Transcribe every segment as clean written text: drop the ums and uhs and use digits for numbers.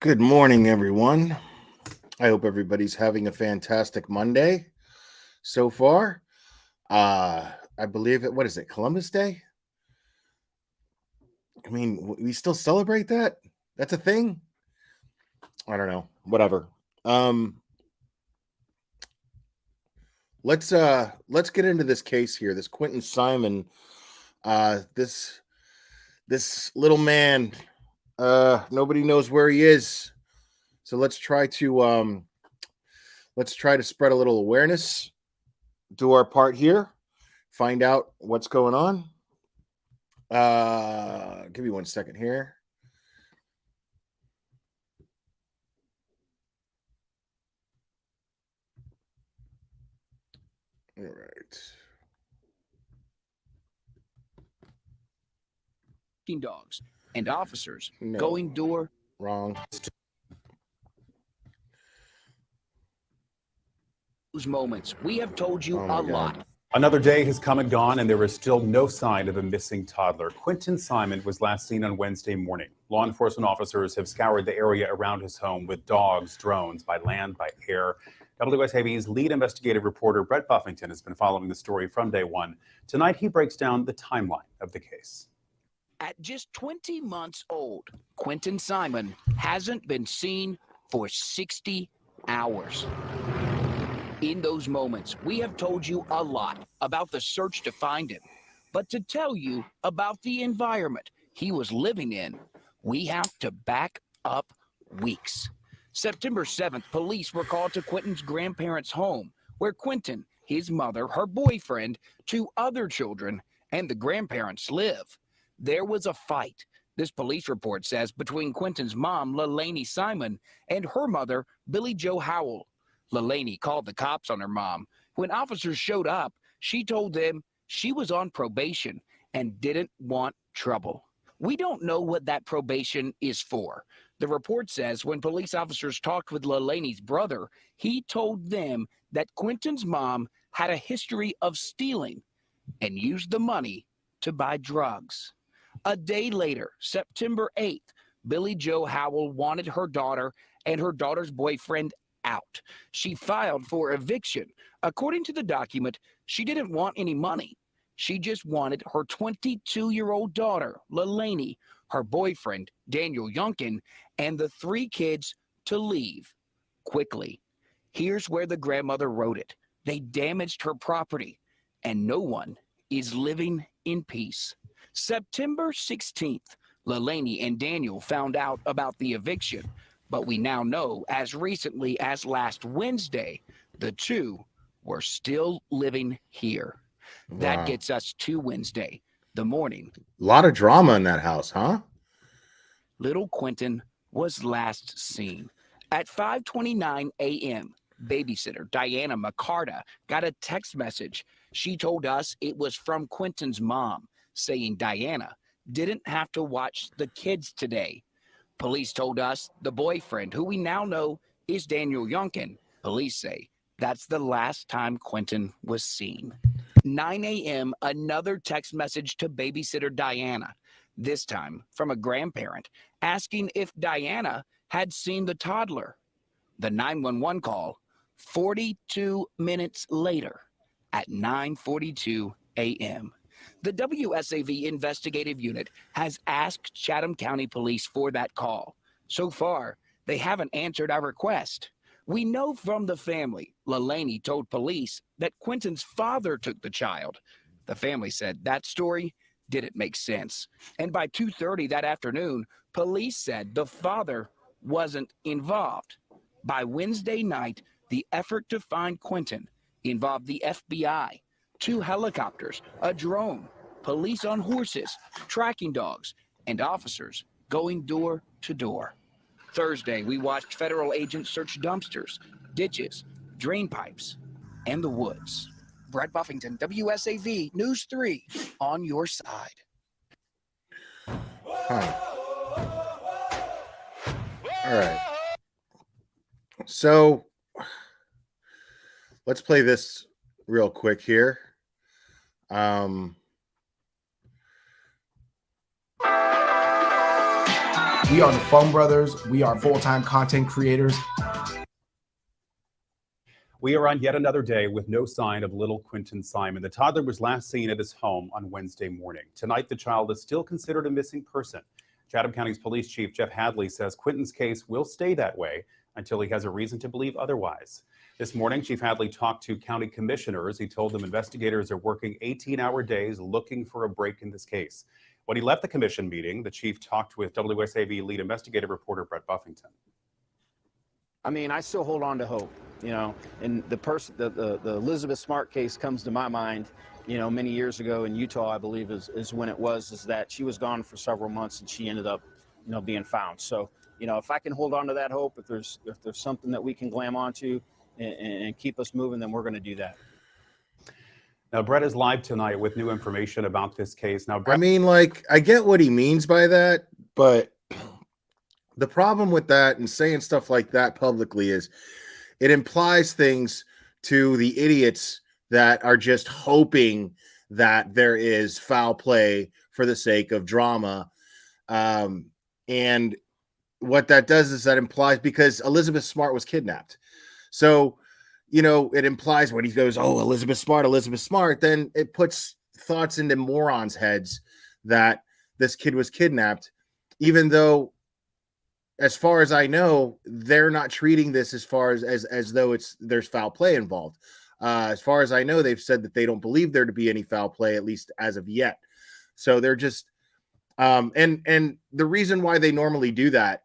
Good morning, everyone. I hope everybody's having a fantastic Monday so far. I believe it. What is it? Columbus Day? I mean, we still celebrate that? That's a thing? I don't know. Whatever. let's get into this case here. This Quinton Simon, this little man, nobody knows where he is. So let's try to spread a little awareness, do our part here, find out what's going on. Give me 1 second here. All right. Dogs and officers going door. Wrong. Those moments, we have told you a lot. Another day has come and gone, and there is still no sign of a missing toddler. Quinton Simon was last seen on Wednesday morning. Law enforcement officers have scoured the area around his home with dogs, drones, by land, by air. WSAV's lead investigative reporter Brett Buffington has been following the story from day one. Tonight, he breaks down the timeline of the case. At just 20 months old, Quinton Simon hasn't been seen for 60 hours. In those moments, we have told you a lot about the search to find him. But to tell you about the environment he was living in, we have to back up weeks. September 7th, police were called to Quinton's grandparents' home, where Quinton, his mother, her boyfriend, 2 other children, and the grandparents live. There was a fight, this police report says, between Quinton's mom, LaLaney Simon, and her mother, Billie Jo Howell. LaLaney called the cops on her mom. When officers showed up, she told them she was on probation and didn't want trouble. We don't know what that probation is for. The report says when police officers talked with LaLaney's brother, he told them that Quinton's mom had a history of stealing and used the money to buy drugs. A day later, September 8th, Billie Jo Howell wanted her daughter and her daughter's boyfriend out. She filed for eviction. According to the document, she didn't want any money. She just wanted her 22-year-old daughter, LaLaney, her boyfriend, Daniel Youngkin, and the 3 kids to leave quickly. Here's where the grandmother wrote it. They damaged her property, and no one is living in peace. September 16th, LaLaney and Daniel found out about the eviction, but we now know as recently as last Wednesday, the 2 were still living here. Wow. That gets us to Wednesday, the morning. A lot of drama in that house, huh? Little Quinton was last seen at 5:29 a.m. Babysitter Diana McCarta got a text message. She told us it was from Quinton's mom, saying Diana didn't have to watch the kids today. Police told us the boyfriend, who we now know is Daniel Youngkin, police say that's the last time Quinton was seen. 9 a.m., another text message to babysitter Diana, this time from a grandparent, asking if Diana had seen the toddler. The 911 call, 42 minutes later at 9:42 a.m. The WSAV investigative unit has asked Chatham County Police for that call. So far, they haven't answered our request. We know from the family, LaLaney told police that Quinton's father took the child. The family said that story didn't make sense. And by 2:30 that afternoon, police said the father wasn't involved. By Wednesday night, the effort to find Quinton involved the FBI, 2 helicopters, a drone, police on horses, tracking dogs, and officers going door to door. Thursday, we watched federal agents search dumpsters, ditches, drain pipes, and the woods. Brett Buffington, WSAV News 3, on your side. Huh. All right. So let's play this real quick here. We are the Fun Brothers. We are full-time content creators. We are on yet another day with no sign of little Quinton Simon. The toddler was last seen at his home on Wednesday morning. Tonight, the child is still considered a missing person. Chatham County's Police Chief Jeff Hadley says Quinton's case will stay that way until he has a reason to believe otherwise. This morning, Chief Hadley talked to county commissioners. He told them investigators are working 18-hour days looking for a break in this case. When he left the commission meeting, the chief talked with WSAV lead investigative reporter Brett Buffington. I mean, I still hold on to hope, you know, and the Elizabeth Smart case comes to my mind, you know, many years ago in Utah, I believe is when it was, is that she was gone for several months and she ended up, you know, being found. So, you know, if I can hold on to that hope, if there's something that we can glam onto and keep us moving, then we're going to do that. Now, Brett is live tonight with new information about this case. Now, Brett, I mean, like, I get what he means by that, but the problem with that and saying stuff like that publicly is it implies things to the idiots that are just hoping that there is foul play for the sake of drama. And what that does is that implies, because Elizabeth Smart was kidnapped. So, you know, it implies when he goes, oh, Elizabeth Smart, then it puts thoughts into morons' heads that this kid was kidnapped, even though, as far as I know, they're not treating this as far as though there's foul play involved. As far as I know, they've said that they don't believe there to be any foul play, at least as of yet. So they're just and the reason why they normally do that.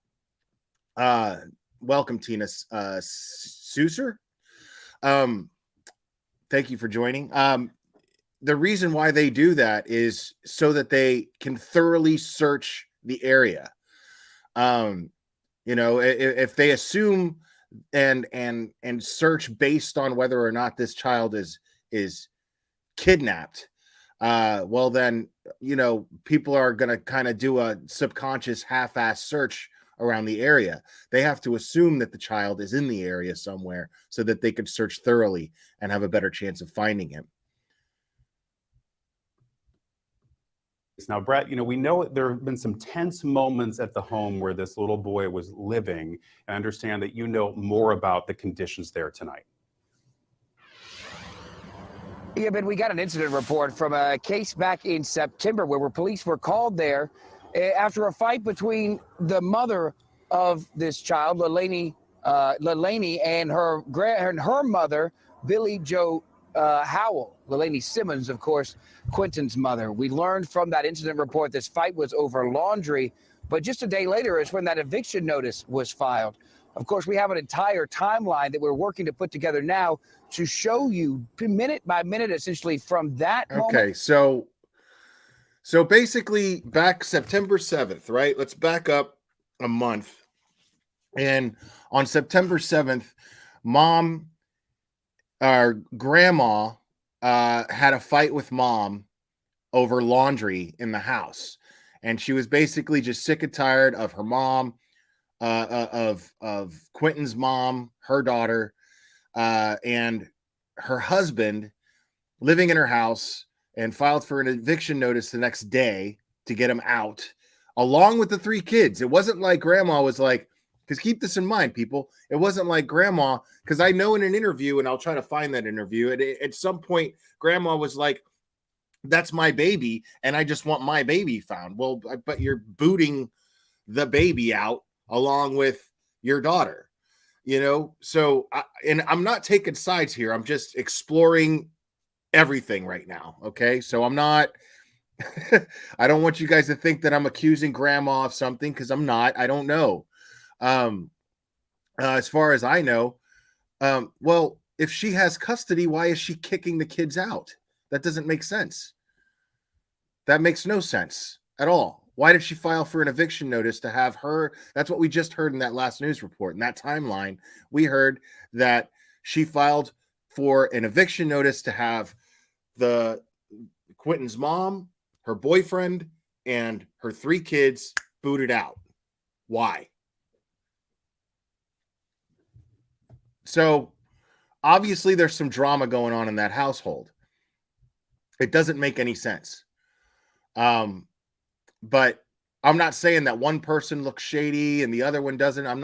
Welcome, Tina Susser. Thank you for joining. The reason why they do that is so that they can thoroughly search the area. You know, if they assume and search based on whether or not this child is kidnapped, well then, you know, people are going to kind of do a subconscious half-ass search around the area. They have to assume that the child is in the area somewhere so that they could search thoroughly and have a better chance of finding him. Now, Brett, you know, we know there have been some tense moments at the home where this little boy was living. I understand that you know more about the conditions there tonight. Yeah, but we got an incident report from a case back in September where police were called there after a fight between the mother of this child, Leilani, and her mother, Billy Joe Howell. Leilani Simmons, of course, Quinton's mother. We learned from that incident report this fight was over laundry, but just a day later is when that eviction notice was filed. Of course, we have an entire timeline that we're working to put together now to show you minute by minute, essentially, from that moment. Okay, so basically back September 7th, right? Let's back up a month. And on September 7th, grandma had a fight with mom over laundry in the house. And she was basically just sick and tired of her mom, of Quinton's mom, her daughter, and her husband living in her house, and filed for an eviction notice the next day to get him out, along with the 3 kids. It wasn't like grandma was like, because keep this in mind, people, it wasn't like grandma, because I know in an interview, and I'll try to find that interview, at some point, grandma was like, that's my baby, and I just want my baby found. Well, but you're booting the baby out along with your daughter, you know? So, and I'm not taking sides here. I'm just exploring everything right now. Okay. So I'm not, I don't want you guys to think that I'm accusing grandma of something, because I'm not. I don't know. As far as I know, well, if she has custody, why is she kicking the kids out? That doesn't make sense. That makes no sense at all. Why did she file for an eviction notice to have her? That's what we just heard in that last news report. In that timeline, we heard that she filed for an eviction notice to have the Quinton's mom, her boyfriend, and her 3 kids booted out. Why? So obviously there's some drama going on in that household. It doesn't make any sense. But I'm not saying that one person looks shady and the other one doesn't. I'm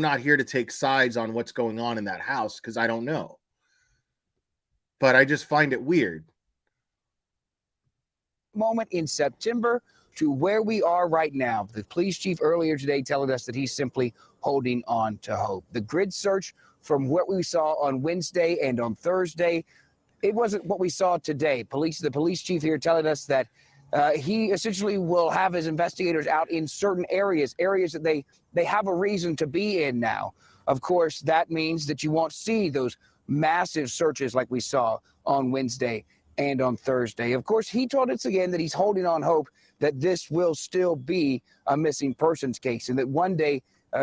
not here to take sides on what's going on in that house, because I don't know. But I just find it weird. Moment in September to where we are right now. The police chief earlier today telling us that he's simply holding on to hope. The grid search from what we saw on Wednesday and on Thursday, it wasn't what we saw today. The police chief here telling us that he essentially will have his investigators out in certain areas that they have a reason to be in now. Of course, that means that you won't see those massive searches like we saw on Wednesday and on Thursday. Of course, he told us again that he's holding on hope that this will still be a missing persons case and that one day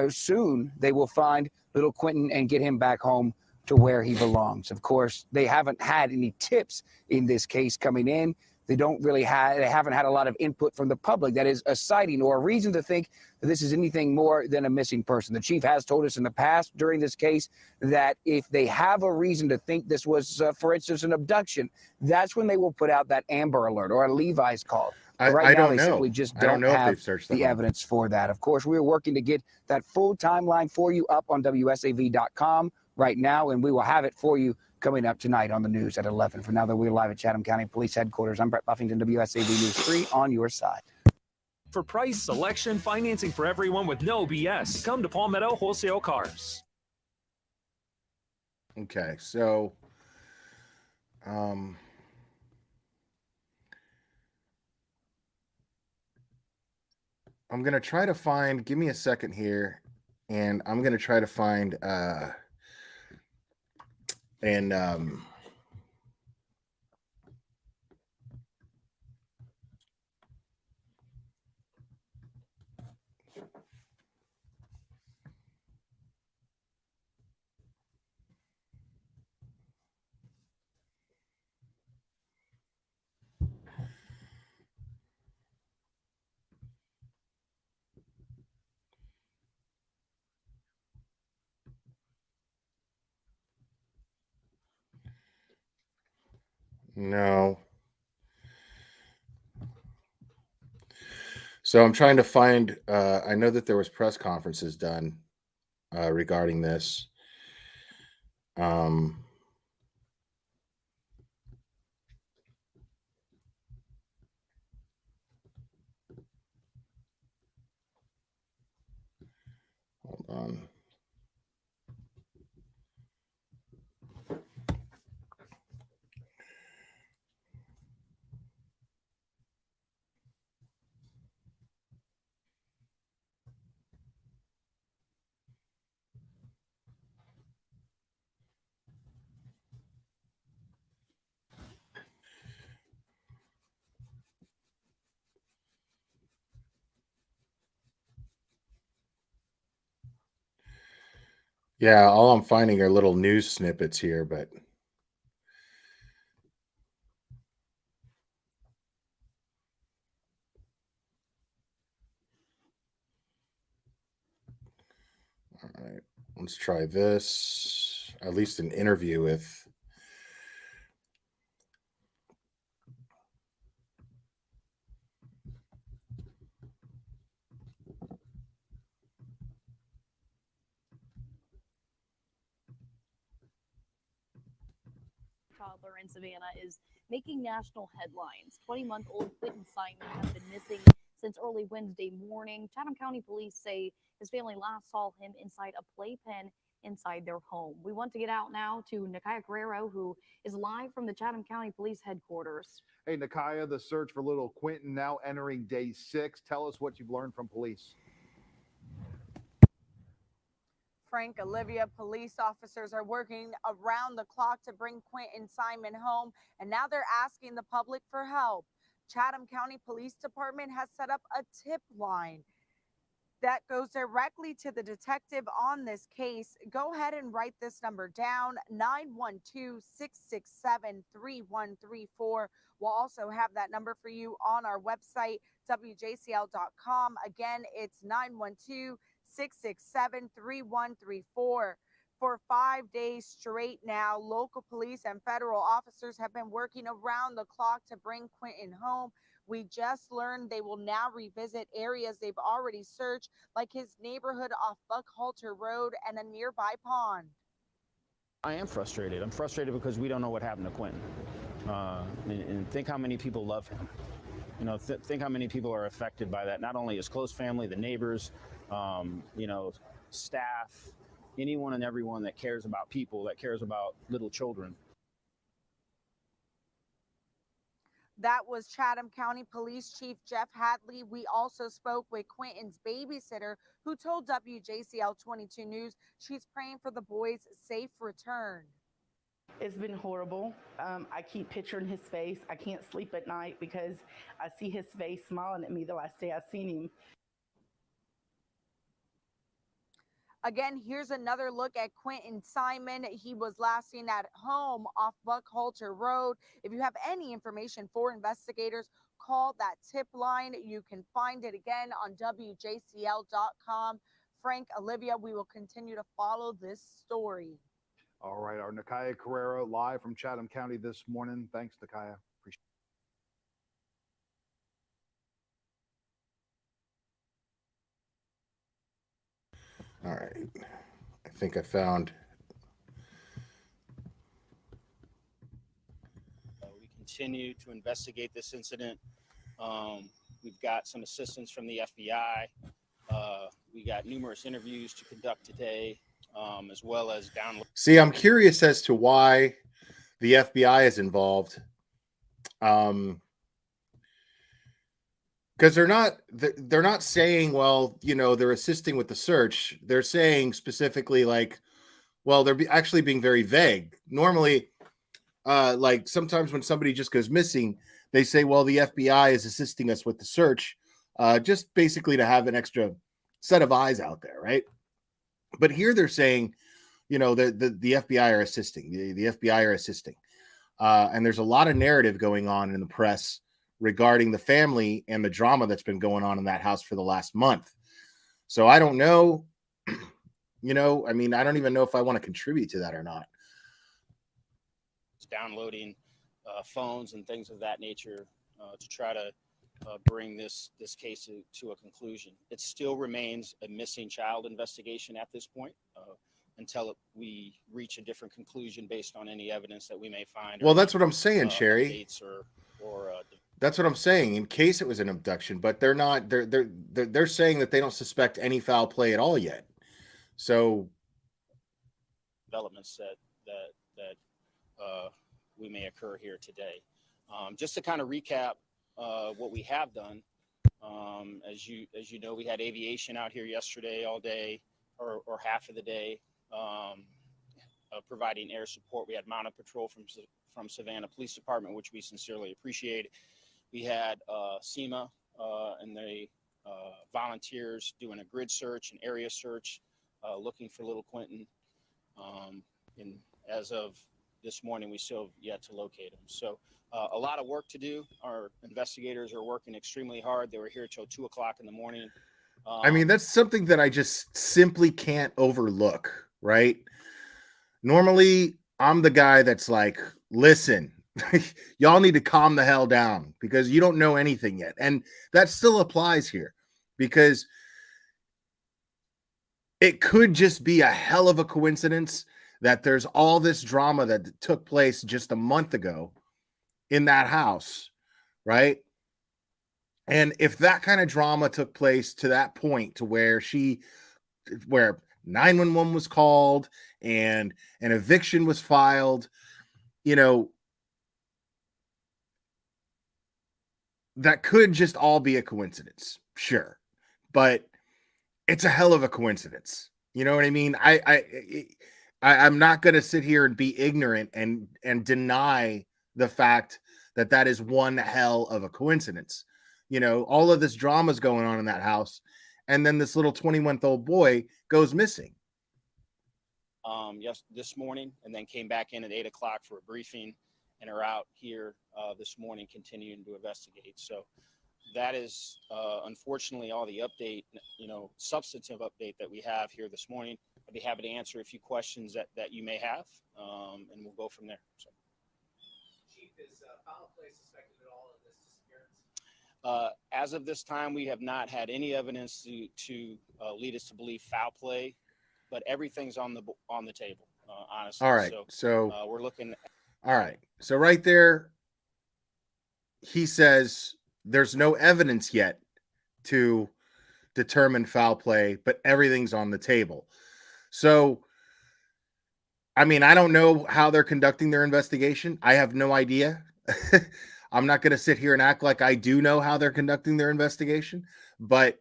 soon they will find little Quinton and get him back home to where he belongs. Of course, they haven't had any tips in this case coming in. They haven't had a lot of input from the public. That is a sighting or a reason to think that this is anything more than a missing person. The chief has told us in the past during this case that if they have a reason to think this was, for instance, an abduction, that's when they will put out that Amber Alert or a Levi's call. I don't know. Simply just I don't know have if they've searched the evidence for that. Of course, we're working to get that full timeline for you up on WSAV.com right now, and we will have it for you coming up tonight on the news at 11. For now, though, we're live at Chatham County Police Headquarters. I'm Brett Buffington, WSAV News 3, on your side. For price, selection, financing for everyone with no BS, come to Palmetto Wholesale Cars. Okay, so I'm gonna try to find. Give me a second here, and I'm gonna try to find. No. So I'm trying to find. I know that there was press conferences done regarding this. Hold on. Yeah, all I'm finding are little news snippets here, but all right, let's try this. At least an interview with. Toddler in Savannah is making national headlines. 20-month-old Quinton Simon has been missing since early Wednesday morning. Chatham County police say his family last saw him inside a playpen inside their home. We want to get out now to Nakaya Guerrero, who is live from the Chatham County Police Headquarters. Hey, Nakaya, the search for little Quinton now entering day 6. Tell us what you've learned from police. Frank, Olivia, police officers are working around the clock to bring Quinton Simon home, and now they're asking the public for help. Chatham County Police Department has set up a tip line that goes directly to the detective on this case. Go ahead and write this number down, 912-667-3134. We'll also have that number for you on our website, WJCL.com. Again, it's 912-667-3134. For 5 days straight now, local police and federal officers have been working around the clock to bring Quinton home. We just learned they will now revisit areas they've already searched, like his neighborhood off Buckhalter Road and a nearby pond. I am frustrated. I'm frustrated because we don't know what happened to Quinton. And think how many people love him. You know, think how many people are affected by that. Not only his close family, the neighbors, you know, staff, anyone and everyone that cares about people, that cares about little children. That was Chatham County Police Chief Jeff Hadley. We also spoke with Quinton's babysitter, who told WJCL 22 News she's praying for the boy's safe return. It's been horrible. I keep picturing his face. I can't sleep at night because I see his face smiling at me the last day I've seen him. Again, here's another look at Quinton Simon. He was last seen at home off Buckhalter Road. If you have any information for investigators, call that tip line. You can find it again on WJCL.com. Frank, Olivia, we will continue to follow this story. All right, our Nakaya Carrera live from Chatham County this morning. Thanks, Nakaya. Appreciate All right. I think I found. We continue to investigate this incident. We've got some assistance from the FBI. We got numerous interviews to conduct today, as well as download. See, I'm curious as to why the FBI is involved. Because they're not saying, well, you know, they're assisting with the search. They're saying specifically, like, well, they're actually being very vague. Normally, like sometimes when somebody just goes missing, they say, well, the FBI is assisting us with the search, just basically to have an extra set of eyes out there, right? But here they're saying, you know, the FBI are assisting. The FBI are assisting. And there's a lot of narrative going on in the press regarding the family and the drama that's been going on in that house for the last month. So I don't know, you know, I mean, I don't even know if I want to contribute to that or not. Downloading phones and things of that nature to try to bring this case to a conclusion. It still remains a missing child investigation at this point until we reach a different conclusion based on any evidence that we may find. Well, that's what I'm saying, Sherry. Or that's what I'm saying, in case it was an abduction, but they're not. They're saying that they don't suspect any foul play at all yet. So developments that we may occur here today. Just to kind of recap what we have done, as you know, we had aviation out here yesterday all day or half of the day, providing air support. We had mounted patrol from Savannah Police Department, which we sincerely appreciate. We had SEMA and the volunteers doing a grid search, an area search, looking for little Quinton. And as of this morning, we still have yet to locate him. So a lot of work to do. Our investigators are working extremely hard. They were here till 2 o'clock in the morning. I mean, that's something that I just simply can't overlook, right? Normally, I'm the guy that's like, listen, y'all need to calm the hell down because you don't know anything yet. And that still applies here because it could just be a hell of a coincidence that there's all this drama that took place just a month ago in that house, right? And if that kind of drama took place to that point to where 911 was called and an eviction was filed, you know, that could just all be a coincidence, sure. But it's a hell of a coincidence. You know what I mean? I'm not going to sit here and be ignorant and deny the fact that that is one hell of a coincidence. You know, all of this drama is going on in that house, and then this little 21-month-old boy goes missing. Yes, this morning, and then came back in at 8 o'clock for a briefing, and are out here this morning continuing to investigate. So that is unfortunately all the update, you know, substantive update that we have here this morning. I'd be happy to answer a few questions that you may have, and we'll go from there. So. Chief, is foul play suspected at all in this disappearance? As of this time, we have not had any evidence to lead us to believe foul play, but everything's on the table, honestly. All right, so we're looking. All right, so right there, he says there's no evidence yet to determine foul play, but everything's on the table. So I mean, I don't know how they're conducting their investigation. I have no idea. I'm not going to sit here and act like I do know how they're conducting their investigation, but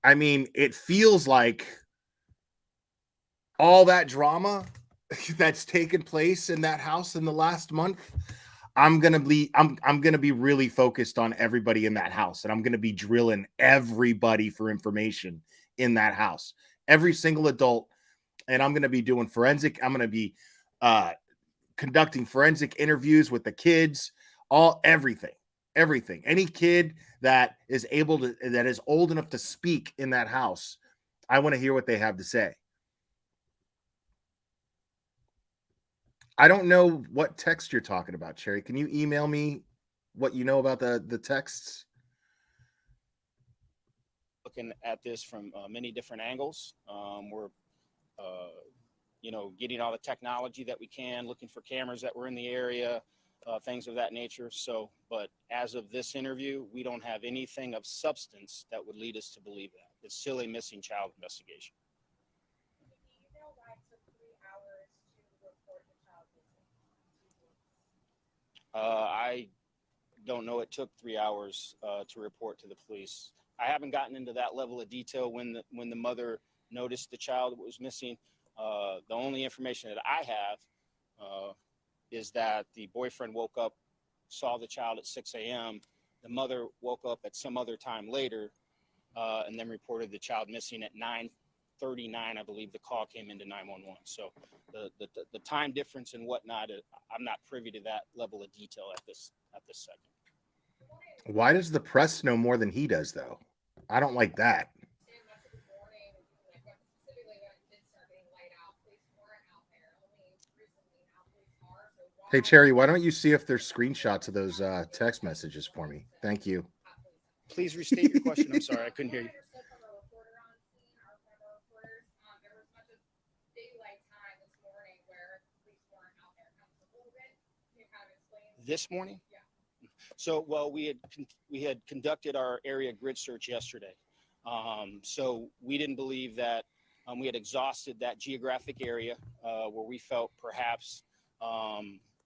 I mean, it feels like all that drama that's taken place in that house in the last month. I'm gonna be really focused on everybody in that house, and I'm gonna be drilling everybody for information in that house, every single adult, and I'm gonna be doing forensic. I'm gonna be conducting forensic interviews with the kids, everything. Any kid that is old enough to speak in that house, I want to hear what they have to say. I don't know what text you're talking about, Cherry. Can you email me what you know about the texts? Looking at this from many different angles. We're getting all the technology that we can, looking for cameras that were in the area, things of that nature. So, but as of this interview, we don't have anything of substance that would lead us to believe that. It's still a missing child investigation. I don't know. It took 3 hours to report to the police. I haven't gotten into that level of detail when the mother noticed the child was missing. The only information that I have is that the boyfriend woke up, saw the child at 6 a.m. The mother woke up at some other time later and then reported the child missing at 9:39. I believe the call came into 911. So the time difference and whatnot, I'm not privy to that level of detail at this second. Why does the press know more than he does, though? I don't like that. Hey, Cherry, why don't you see if there's screenshots of those text messages for me? Thank you. Please restate your question. I'm sorry, I couldn't hear you. This morning? So, well, we had conducted our area grid search yesterday. So we didn't believe that we had exhausted that geographic area where we felt perhaps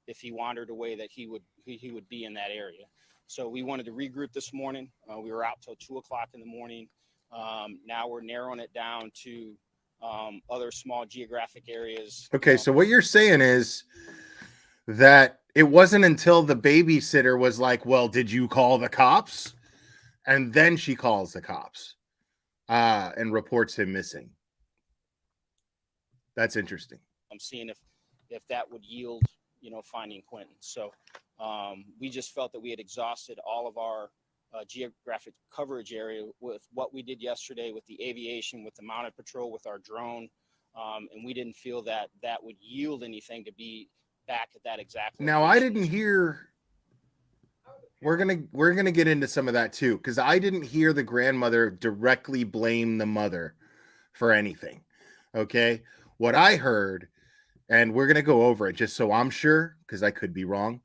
if he wandered away that he would be in that area. So we wanted to regroup this morning. We were out till 2 o'clock in the morning. Now we're narrowing it down to other small geographic areas. Okay, so what you're saying is that it wasn't until the babysitter was like, well, did you call the cops? And then she calls the cops and reports him missing. That's interesting. I'm seeing if that would yield, finding Quinton. So we just felt that we had exhausted all of our geographic coverage area with what we did yesterday with the aviation, with the mounted patrol, with our drone. And we didn't feel that would yield anything to be back at that exact location. Now, I didn't hear. We're gonna get into some of that too, because I didn't hear the grandmother directly blame the mother for anything. Okay, what I heard, and we're gonna go over it just so I'm sure, because I could be wrong,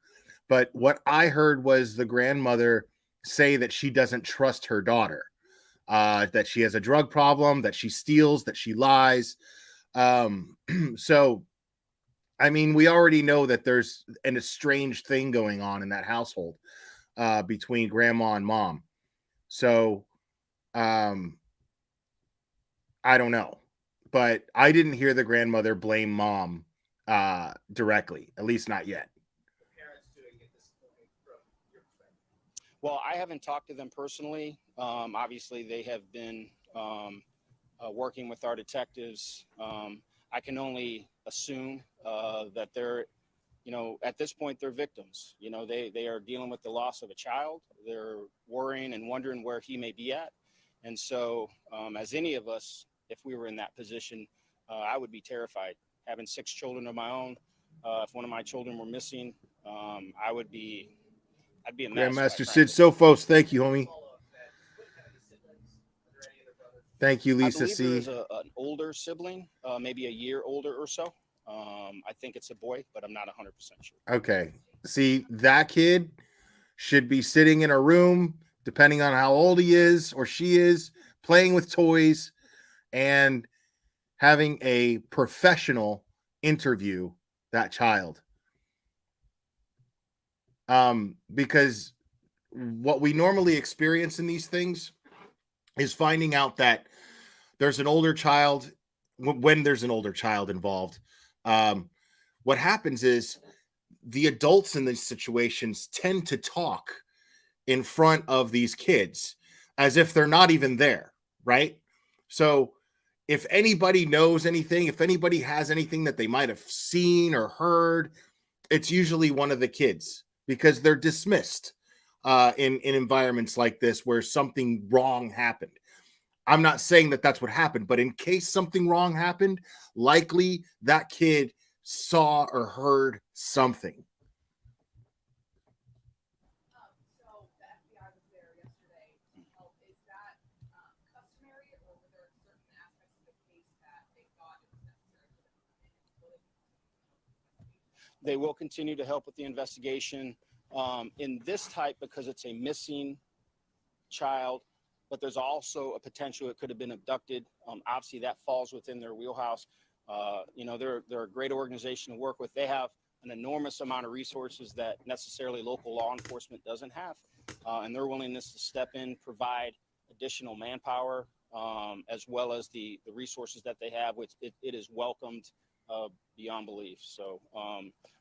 but what I heard was the grandmother say that she doesn't trust her daughter, that she has a drug problem, that she steals, that she lies. So, I mean, we already know that there's an estranged thing going on in that household between grandma and mom. So, I don't know, but I didn't hear the grandmother blame mom directly, at least not yet. Well, I haven't talked to them personally. Obviously, they have been working with our detectives. I can only assume that they're, at this point, they're victims. They are dealing with the loss of a child. They're worrying and wondering where he may be at. And so, as any of us, if we were in that position, I would be terrified. Having 6 children of my own, if one of my children were missing, I'd be a mess. Grandmaster Sid Sophos, thank you, homie. Thank you, Lisa I believe C. there's an older sibling, maybe a year older or so. I think it's a boy, but I'm not 100% sure. Okay. See, that kid should be sitting in a room, depending on how old he is or she is, playing with toys and having a professional interview that child. Because what we normally experience in these things is finding out that there's an older child. When there's an older child involved, what happens is the adults in these situations tend to talk in front of these kids as if they're not even there, right? So if anybody knows anything, if anybody has anything that they might have seen or heard, it's usually one of the kids, because they're dismissed in environments like this where something wrong happened. I'm not saying that that's what happened, but in case something wrong happened, likely that kid saw or heard something. They will continue to help with the investigation in this type because it's a missing child, but there's also a potential it could have been abducted. Obviously, that falls within their wheelhouse. You know, they're a great organization to work with. They have an enormous amount of resources that necessarily local law enforcement doesn't have, and their willingness to step in, provide additional manpower, as well as the resources that they have, which it is welcomed beyond belief. So,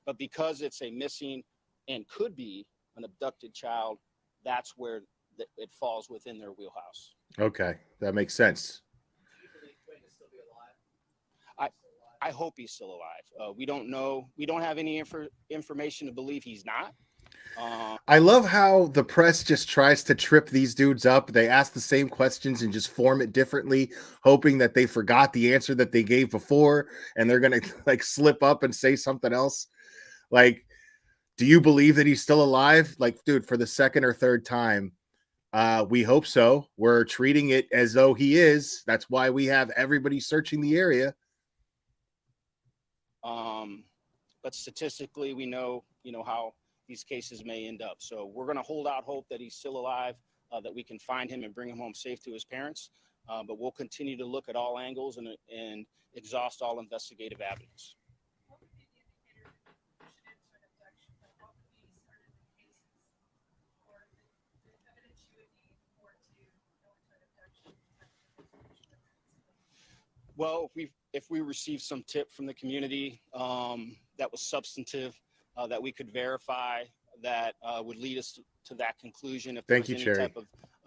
but because it's a missing and could be an abducted child, that's where it falls within their wheelhouse. Okay, that makes sense. I hope he's still alive. We don't know. We don't have any information to believe he's not. I love how the press just tries to trip these dudes up. They ask the same questions and just form it differently, hoping that they forgot the answer that they gave before, and they're going to like slip up and say something else. Like, do you believe that he's still alive? Like, dude, for the second or third time, we hope so. We're treating it as though he is. That's why we have everybody searching the area. But statistically, we know, how these cases may end up. So we're going to hold out hope that he's still alive, that we can find him and bring him home safe to his parents. But we'll continue to look at all angles and exhaust all investigative avenues. Well, if we received some tip from the community that was substantive, that we could verify, that would lead us to that conclusion. If there was any type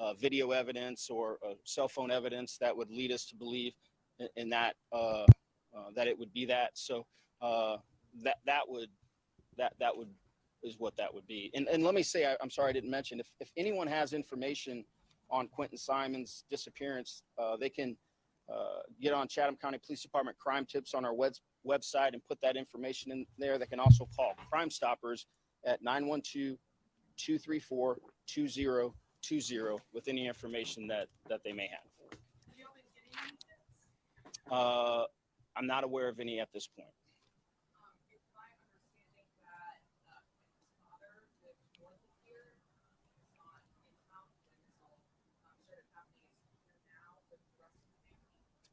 of video evidence or cell phone evidence that would lead us to believe in that that it would be that. So that would is what that would be. And let me say, I'm sorry I didn't mention, if anyone has information on Quinton Simon's disappearance, they can get on Chatham County Police Department crime tips on our website and put that information in there. They can also call Crime Stoppers at 912-234-2020 with any information that they may have. I'm not aware of any at this point.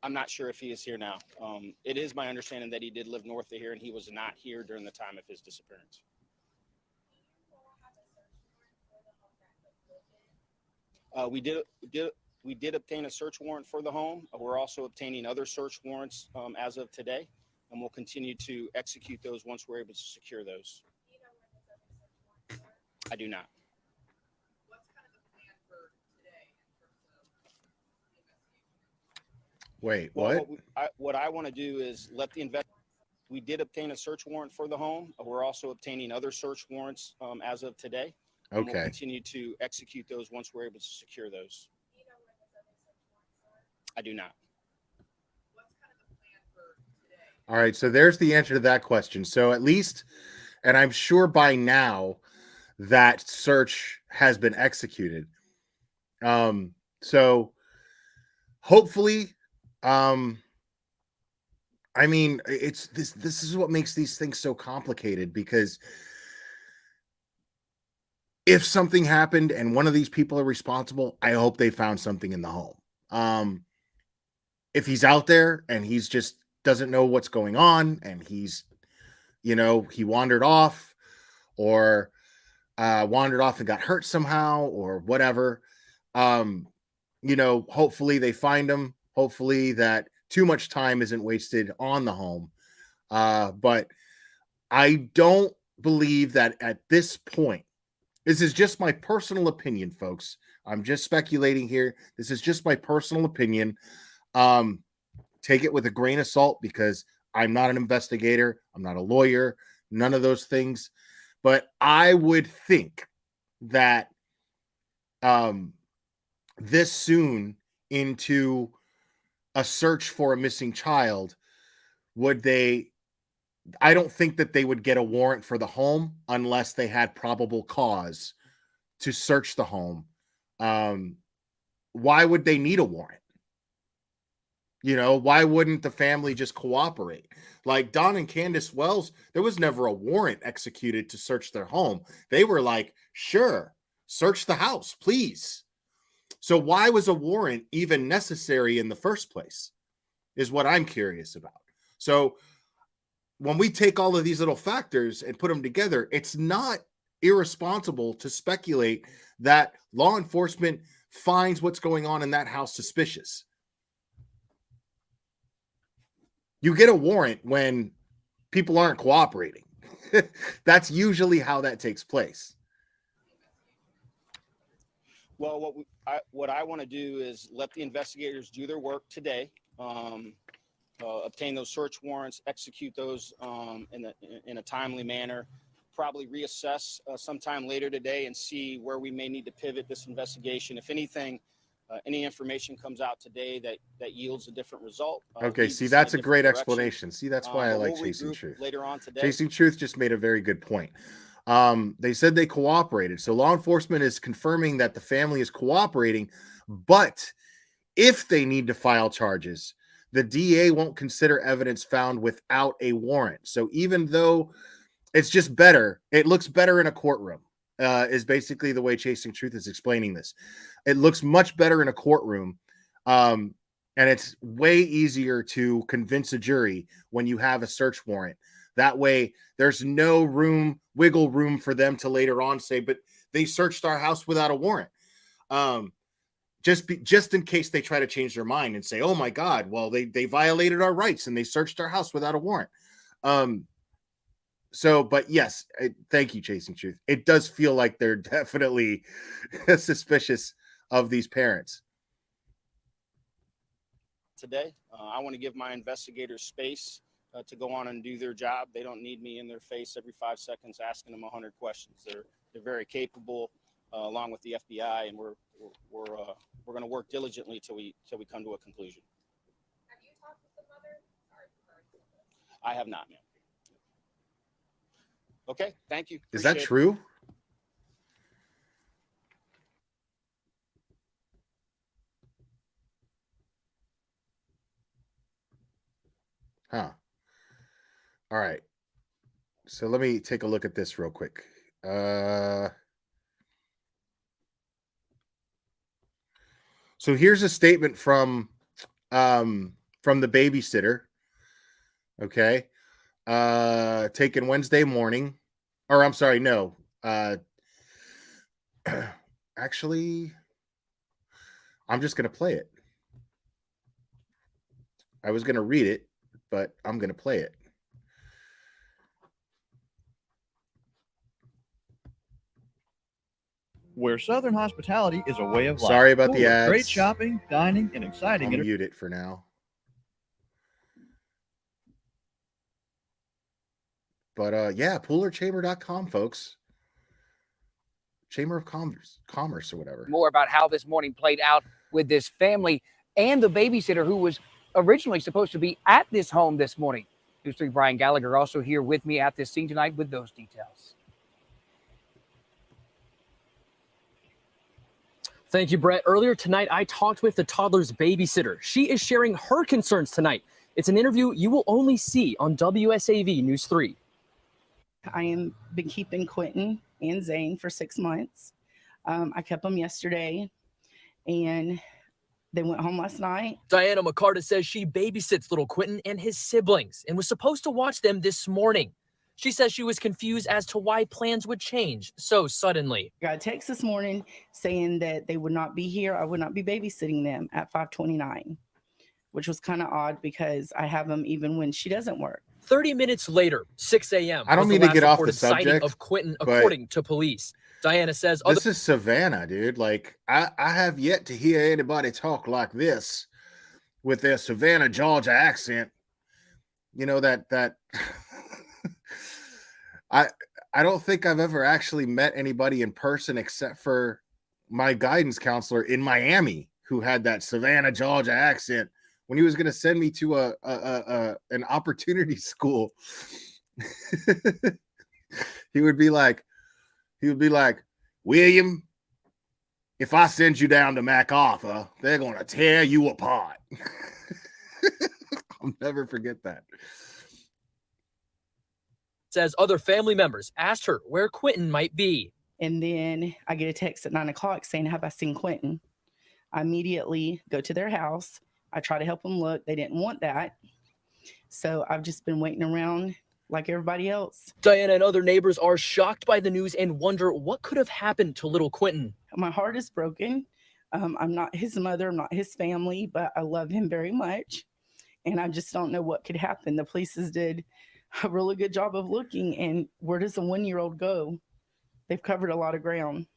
I'm not sure if he is here now. It is my understanding that he did live north of here, and he was not here during the time of his disappearance. We did obtain a search warrant for the home. We're also obtaining other search warrants as of today, and we'll continue to execute those once we're able to secure those. I do not. Wait, what? What I want to do is let the we did obtain a search warrant for the home. We're also obtaining other search warrants as of today. And we'll continue to execute those once we're able to secure those. I do not. All right, so there's the answer to that question. So at least, and I'm sure by now, that search has been executed. So hopefully, I mean, it's this is what makes these things so complicated, because if something happened and one of these people are responsible, I hope they found something in the home. If he's out there and he's just doesn't know what's going on, and he's, he wandered off, or wandered off and got hurt somehow, or whatever. Hopefully they find him. Hopefully that too much time isn't wasted on the home. But I don't believe that at this point, this is just my personal opinion, folks. I'm just speculating here. This is just my personal opinion. Take it with a grain of salt, because I'm not an investigator. I'm not a lawyer, none of those things. But I would think that this soon into a search for a missing child, I don't think that they would get a warrant for the home unless they had probable cause to search the home. Why would they need a warrant? Why wouldn't the family just cooperate? Like Don and Candace Wells, there was never a warrant executed to search their home. They were like, sure, search the house, please. So why was a warrant even necessary in the first place is what I'm curious about. So when we take all of these little factors and put them together, it's not irresponsible to speculate that law enforcement finds what's going on in that house suspicious. You get a warrant when people aren't cooperating. That's usually how that takes place. Well, what I want to do is let the investigators do their work today, obtain those search warrants, execute those in a timely manner, probably reassess sometime later today and see where we may need to pivot this investigation. If anything, any information comes out today that yields a different result. Okay, see, that's a great explanation. See, that's why I like Chasing Truth. Later on today. Chasing Truth just made a very good point. They said they cooperated. So law enforcement is confirming that the family is cooperating, but if they need to file charges, the DA won't consider evidence found without a warrant. So even though it's just better, it looks better in a courtroom, is basically the way Chasing Truth is explaining this. It looks much better in a courtroom. And it's way easier to convince a jury when you have a search warrant. That way, there's no wiggle room for them to later on say, but they searched our house without a warrant. Just in case they try to change their mind and say, oh my God, well, they violated our rights and they searched our house without a warrant. But yes, thank you, Chasing Truth. It does feel like they're definitely suspicious of these parents. Today, I want to give my investigators space to go on and do their job. They don't need me in their face every 5 seconds asking them 100 questions. They're very capable, along with the FBI, and we're going to work diligently till we come to a conclusion. Have you talked with the mother? I have not, ma'am. Okay, thank you. Is that true? Huh. All right. So let me take a look at this real quick. So here's a statement from the babysitter. Okay. Taken Wednesday morning. Or I'm sorry, no. Actually, I'm just going to play it. I was going to read it, but I'm going to play it. Where Southern hospitality is a way of life. Sorry about the ads. Great shopping, dining, and exciting. I'll mute it for now. But yeah, poolerchamber.com, folks. Chamber of Commerce or whatever. More about how this morning played out with this family and the babysitter who was originally supposed to be at this home this morning. News 3 Brian Gallagher also here with me at this scene tonight with those details. Thank you, Brett. Earlier tonight, I talked with the toddler's babysitter. She is sharing her concerns tonight. It's an interview you will only see on WSAV News 3. I am been keeping Quinton and Zane for 6 months. I kept them yesterday, and They went home last night. Diana McCarta says she babysits little Quinton and his siblings and was supposed to watch them this morning. She says she was confused as to why plans would change so suddenly. I got a text this morning saying that they would not be here. I would not be babysitting them at 5:29, which was kind of odd because I have them even when she doesn't work. 30 minutes later, 6 a.m. I don't mean to get off the subject of Quinton, according to police. Diana says this is Savannah, dude. Like I have yet to hear anybody talk like this with their Savannah, Georgia accent. You know that I don't think I've ever actually met anybody in person except for my guidance counselor in Miami who had that Savannah, Georgia accent when he was going to send me to an opportunity school. He would be like, William, if I send you down to MacArthur, they're going to tear you apart. I'll never forget that. Says other family members asked her where Quinton might be. And then I get a text at 9 o'clock saying, have I seen Quinton? I immediately go to their house. I try to help them look. They didn't want that. So I've just been waiting around like everybody else. Diana and other neighbors are shocked by the news and wonder what could have happened to little Quinton. My heart is broken. I'm not his mother, I'm not his family, but I love him very much. And I just don't know what could happen. The police did a really good job of looking. And where does a 1-year-old go? They've covered a lot of ground.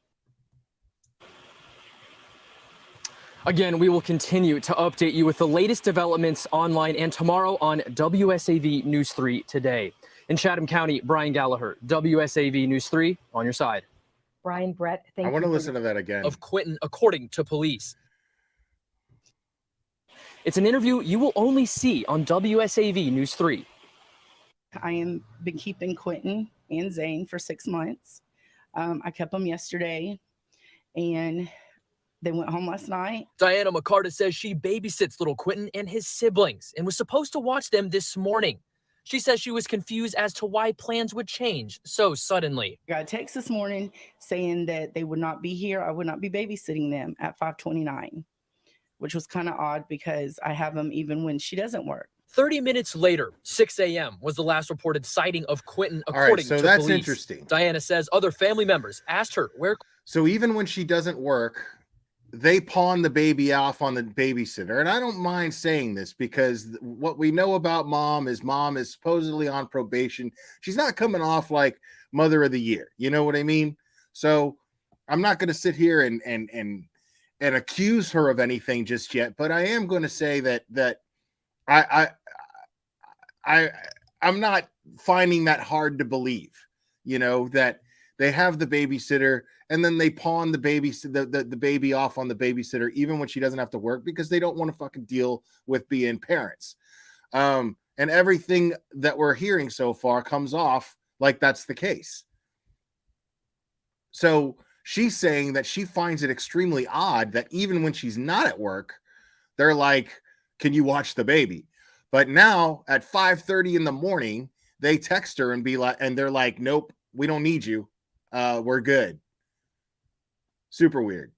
Again, we will continue to update you with the latest developments online and tomorrow on WSAV News 3 Today. In Chatham County, Brian Gallagher, WSAV News 3, on your side. Brian, Brett, thank I you. want to listen to that again. Of Quinton, according to police. It's an interview you will only see on WSAV News 3. I am been keeping Quinton and Zane for 6 months. I kept them yesterday, and they went home last night. Diana McCarta says she babysits little Quinton and his siblings and was supposed to watch them this morning. She says she was confused as to why plans would change so suddenly. I got a text this morning saying that they would not be here. I would not be babysitting them at 5:29, which was kind of odd because I have them even when she doesn't work. 30 minutes later, 6 a.m. was the last reported sighting of Quinton, according so to that's police. interesting. Diana says other family members asked her where. So even when she doesn't work, they pawn the baby off on the babysitter. And I don't mind saying this because what we know about mom is supposedly on probation. She's not coming off like mother of the year. You know what I mean? So I'm not going to sit here and accuse her of anything just yet, but I am going to say that I'm not finding that hard to believe, you know, that they have the babysitter and then they pawn the baby off on the babysitter, even when she doesn't have to work, because they don't want to fucking deal with being parents. And everything that we're hearing so far comes off like that's the case. So she's saying that she finds it extremely odd that even when she's not at work, they're like, can you watch the baby? But now at 5:30 in the morning, they text her and be like, and they're like, nope, we don't need you. We're good. Super weird.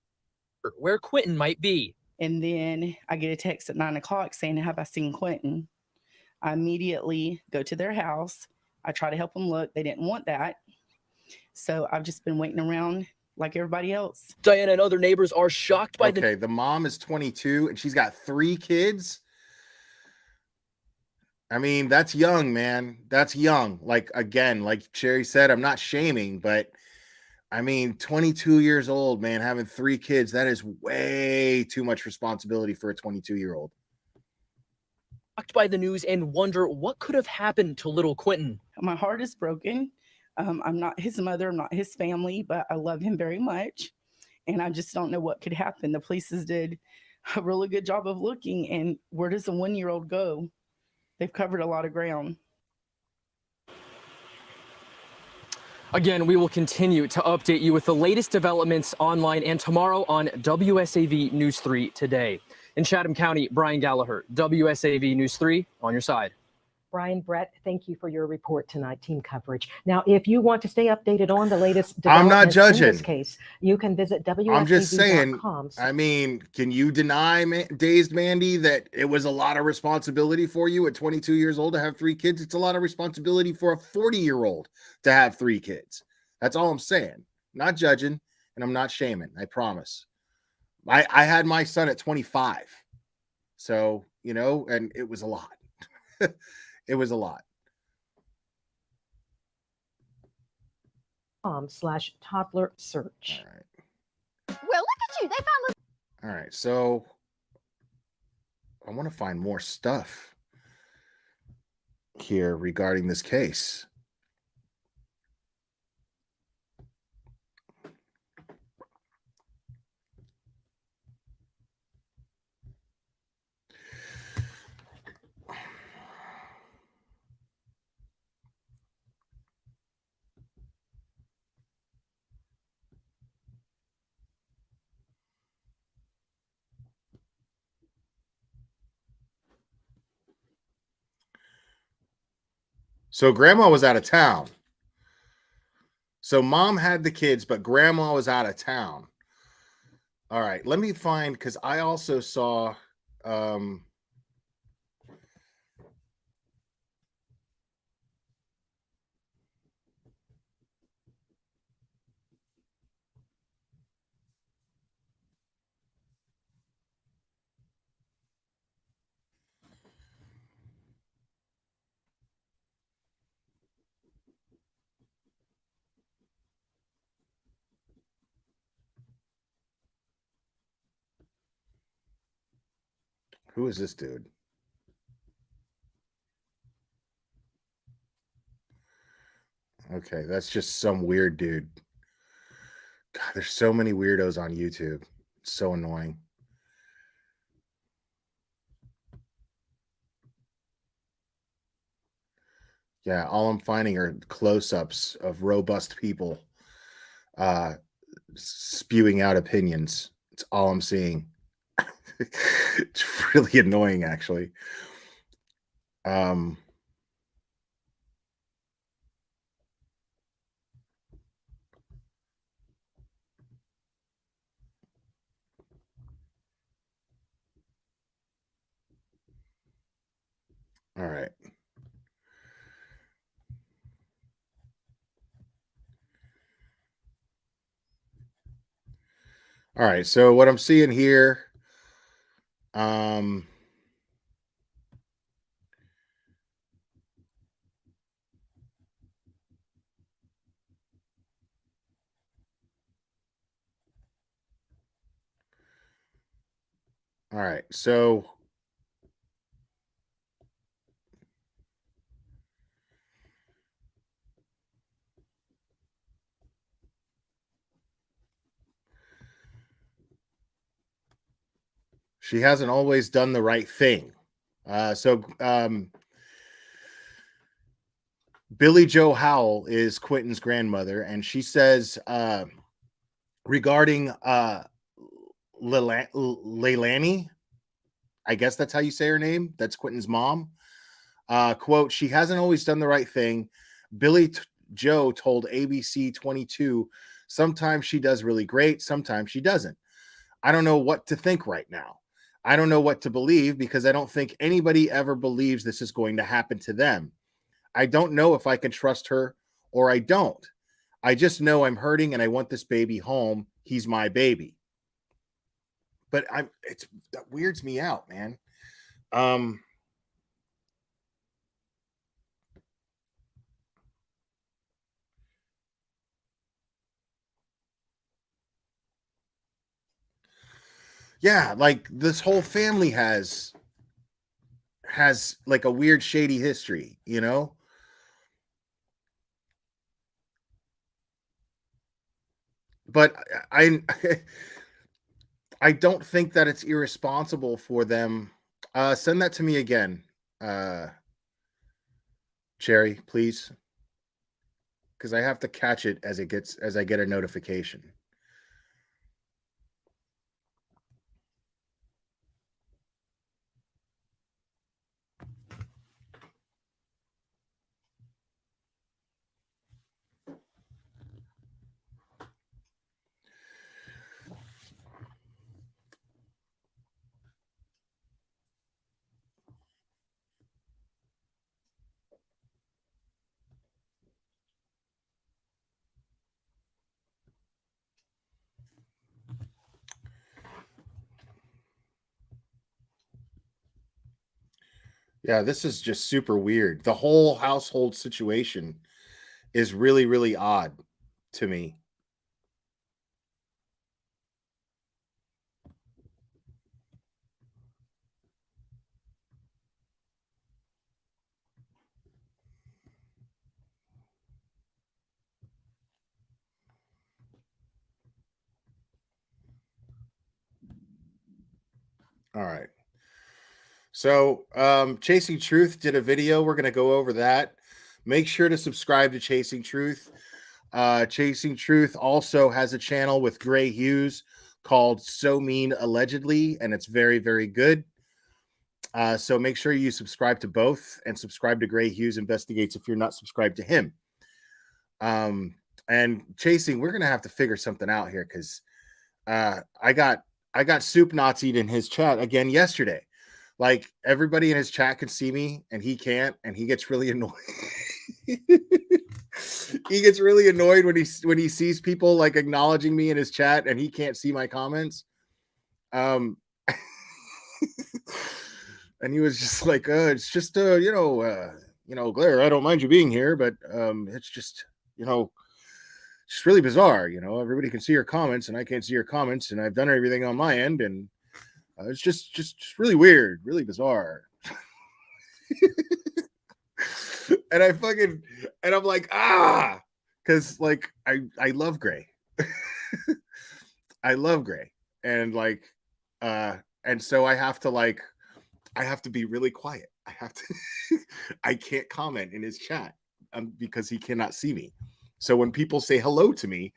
Where Quinton might be. And then I get a text at 9 o'clock saying, have I seen Quinton? I immediately go to their house. I try to help them look. They didn't want that. So I've just been waiting around like everybody else. Diana and other neighbors are shocked by the mom is 22 and she's got 3 kids. I mean, that's young, man. That's young. Like, again, like Sherry said, I'm not shaming, but I mean, 22 years old, man, having 3 kids, that is way too much responsibility for a 22-year-old. Shocked by the news and wonder what could have happened to little Quinton. My heart is broken. I'm not his mother, I'm not his family, but I love him very much. And I just don't know what could happen. The police did a really good job of looking. And where does a 1-year-old go? They've covered a lot of ground. Again, we will continue to update you with the latest developments online and tomorrow on WSAV News 3 Today. In Chatham County, Brian Gallagher, WSAV News 3, on your side. Brian, Brett, thank you for your report tonight, team coverage. Now, if you want to stay updated on the latest I'm not developments in this judging. case, you can visit I'm just saying, WSAV.com. I mean, can you deny, Dazed Mandy, that it was a lot of responsibility for you at 22 years old to have 3 kids? It's a lot of responsibility for a 40-year-old to have 3 kids. That's all I'm saying. Not judging, and I'm not shaming. I promise. I had my son at 25. So, you know, and it was a lot. It was a lot. /toddler search. All right. Well, look at you. They found All right. So I want to find more stuff here regarding this case. So grandma was out of town. So mom had the kids, but grandma was out of town. All right, let me find, because I also saw who is this dude? Okay, that's just some weird dude. God, there's so many weirdos on YouTube. It's so annoying. Yeah, all I'm finding are close-ups of robust people spewing out opinions. It's all I'm seeing. It's really annoying, actually. All right. All right, so what I'm seeing here, all right, so she hasn't always done the right thing. Billy Joe Howell is Quinton's grandmother, and she says regarding Leilani, I guess that's how you say her name. That's Quinton's mom. Quote, she hasn't always done the right thing. Billy Joe told ABC 22, sometimes she does really great, sometimes she doesn't. I don't know what to think right now. I don't know what to believe because I don't think anybody ever believes this is going to happen to them. I don't know if I can trust her or I don't. I just know I'm hurting and I want this baby home. He's my baby. But that weirds me out, man. Yeah, like this whole family has like a weird shady history, you know? But I I don't think that it's irresponsible for them. Send that to me again. Cherry, please. Because I have to catch it as I get a notification. Yeah, this is just super weird. The whole household situation is really, really odd to me. All right. So, Chasing Truth did a video. We're going to go over that. Make sure to subscribe to Chasing Truth. Chasing Truth also has a channel with Gray Hughes called So Mean Allegedly, and it's very, very good. So make sure you subscribe to both and subscribe to Gray Hughes Investigates if you're not subscribed to him. And Chasing, we're going to have to figure something out here because I got soup Nazi'd in his chat again yesterday. Like everybody in his chat can see me and he can't, and he gets really annoyed. He gets really annoyed when he sees people like acknowledging me in his chat and he can't see my comments. And he was just like, it's just Glare, I don't mind you being here, but it's just, it's really bizarre. Everybody can see your comments and I can't see your comments, and I've done everything on my end, and it's just really weird, really bizarre. And I'm like, because like I love Gray. I love Gray, and like and so I have to be really quiet. I can't comment in his chat because he cannot see me. So when people say hello to me,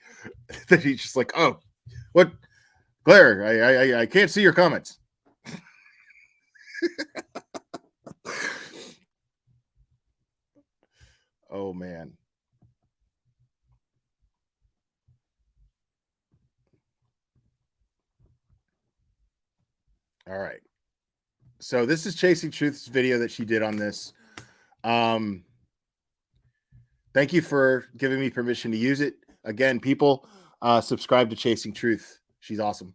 then he's just like, oh, what, Glare, I can't see your comments. Oh man. All right. So this is Chasing Truth's video that she did on this. Thank you for giving me permission to use it. Again, people, subscribe to Chasing Truth. She's awesome.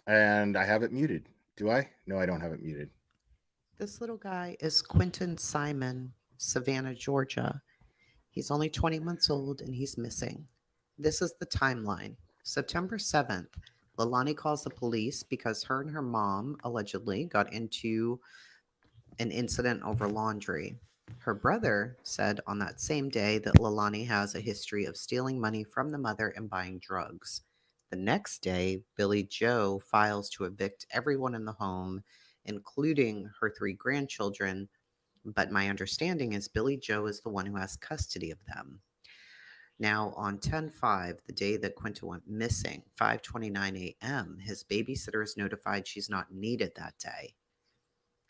And I have it muted. Do I? No, I don't have it muted. This little guy is Quinton Simon, Savannah, Georgia. He's only 20 months old and he's missing. This is the timeline. September 7th, Leilani calls the police because her and her mom allegedly got into an incident over laundry. Her brother said on that same day that Leilani has a history of stealing money from the mother and buying drugs. The next day, Billy Joe files to evict everyone in the home, including her 3 grandchildren, but my understanding is Billy Joe is the one who has custody of them. Now, on 10/5, the day that Quinton went missing, 5:29 a.m., his babysitter is notified she's not needed that day.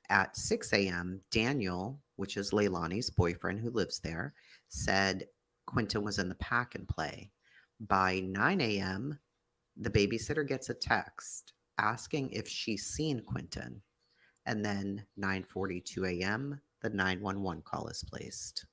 At 6 a.m., Daniel, which is Leilani's boyfriend who lives there, said Quinton was in the pack and play. By 9 a.m., the babysitter gets a text asking if she's seen Quinton. And then 9:42 a.m., the 911 call is placed.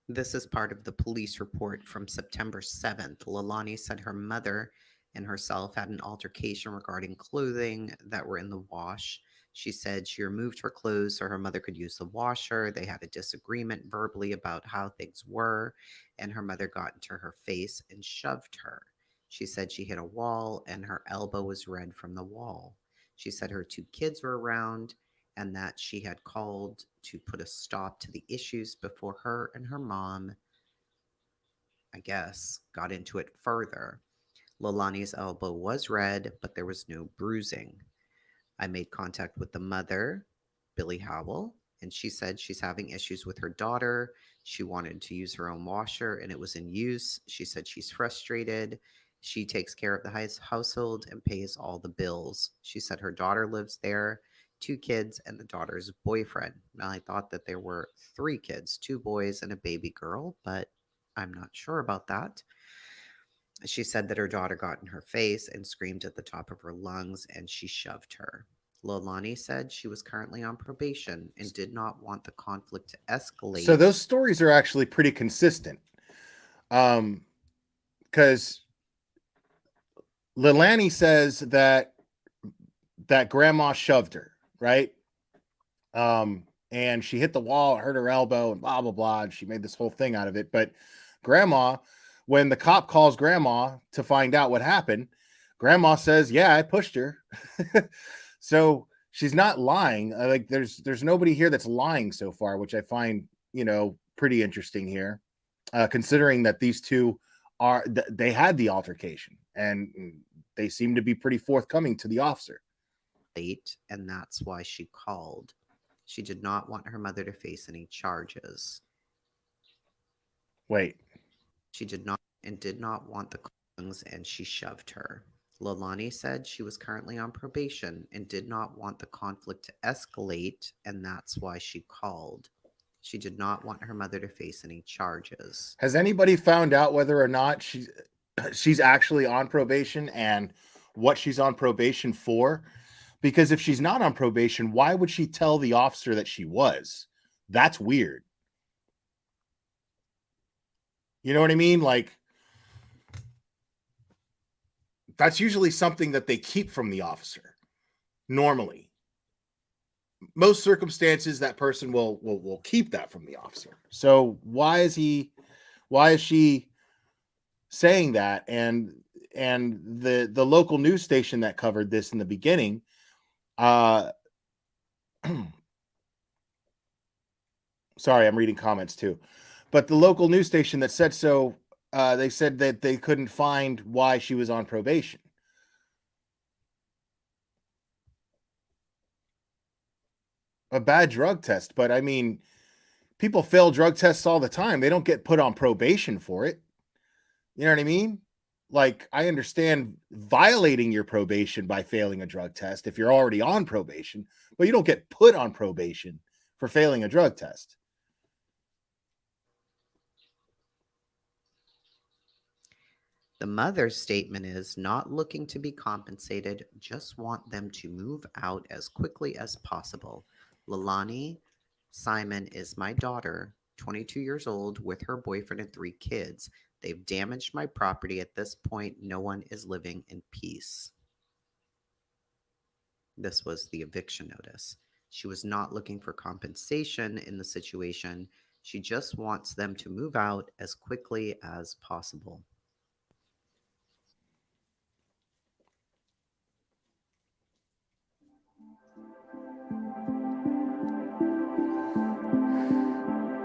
This is part of the police report from September 7th. Leilani said her mother and herself had an altercation regarding clothing that were in the wash. She said she removed her clothes so her mother could use the washer. They had a disagreement verbally about how things were, and her mother got into her face and shoved her. She said she hit a wall and her elbow was red from the wall. She said her 2 kids were around and that she had called to put a stop to the issues before her and her mom, I guess, got into it further. Leilani's elbow was red, but there was no bruising. I made contact with the mother, Billy Howell, and she said she's having issues with her daughter. She wanted to use her own washer and it was in use. She said she's frustrated. She takes care of the household and pays all the bills. She said her daughter lives there, 2 kids, and the daughter's boyfriend. Now, I thought that there were 3 kids, 2 boys and a baby girl, but I'm not sure about that. She said that her daughter got in her face and screamed at the top of her lungs, and she shoved her. Leilani said she was currently on probation and did not want the conflict to escalate. So those stories are actually pretty consistent. Because Leilani says that that grandma shoved her, right? And she hit the wall, hurt her elbow, and blah, blah, blah. And she made this whole thing out of it. But grandma, when the cop calls grandma to find out what happened, grandma says, yeah, I pushed her. So she's not lying. Like there's nobody here that's lying so far, which I find, pretty interesting here, considering that these two they had the altercation and they seem to be pretty forthcoming to the officer. Late, and that's why she called. She did not want her mother to face any charges. Wait. She did not want the callings, and she shoved her. Leilani said she was currently on probation and did not want the conflict to escalate, and that's why she called. She did not want her mother to face any charges. Has anybody found out whether or not she's actually on probation and what she's on probation for? Because if she's not on probation, why would she tell the officer that she was? That's weird. You know what I mean? Like, that's usually something that they keep from the officer. Normally. Most circumstances, that person will keep that from the officer. So why is she saying that? And the local news station that covered this in the beginning, sorry, I'm reading comments too. But the local news station that said so, they said that they couldn't find why she was on probation. A bad drug test, but I mean, people fail drug tests all the time. They don't get put on probation for it. You know what I mean? Like, I understand violating your probation by failing a drug test if you're already on probation, but you don't get put on probation for failing a drug test. The mother's statement is not looking to be compensated, just want them to move out as quickly as possible. Leilani Simon is my daughter, 22 years old, with her boyfriend and 3 kids. They've damaged my property. At this point, no one is living in peace. This was the eviction notice. She was not looking for compensation in the situation. She just wants them to move out as quickly as possible.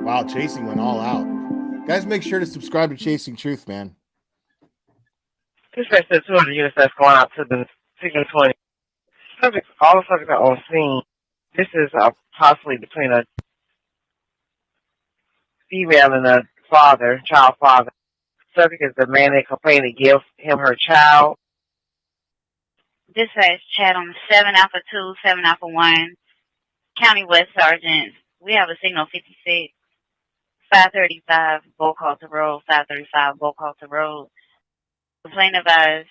Wow, Chasing went all out. Guys, make sure to subscribe to Chasing Truth, man. Dispatch 200 units that's going out to the 620. Subjects, all the subjects are on scene. This is possibly between a female and a father, child father. Subject is the man that complained to give him her child. Dispatch chat on 7 Alpha 2, 7 Alpha 1, County West Sergeant. We have a signal 56, 535 Bocaulta Road, 535 Bocaulta Road. Complaint advised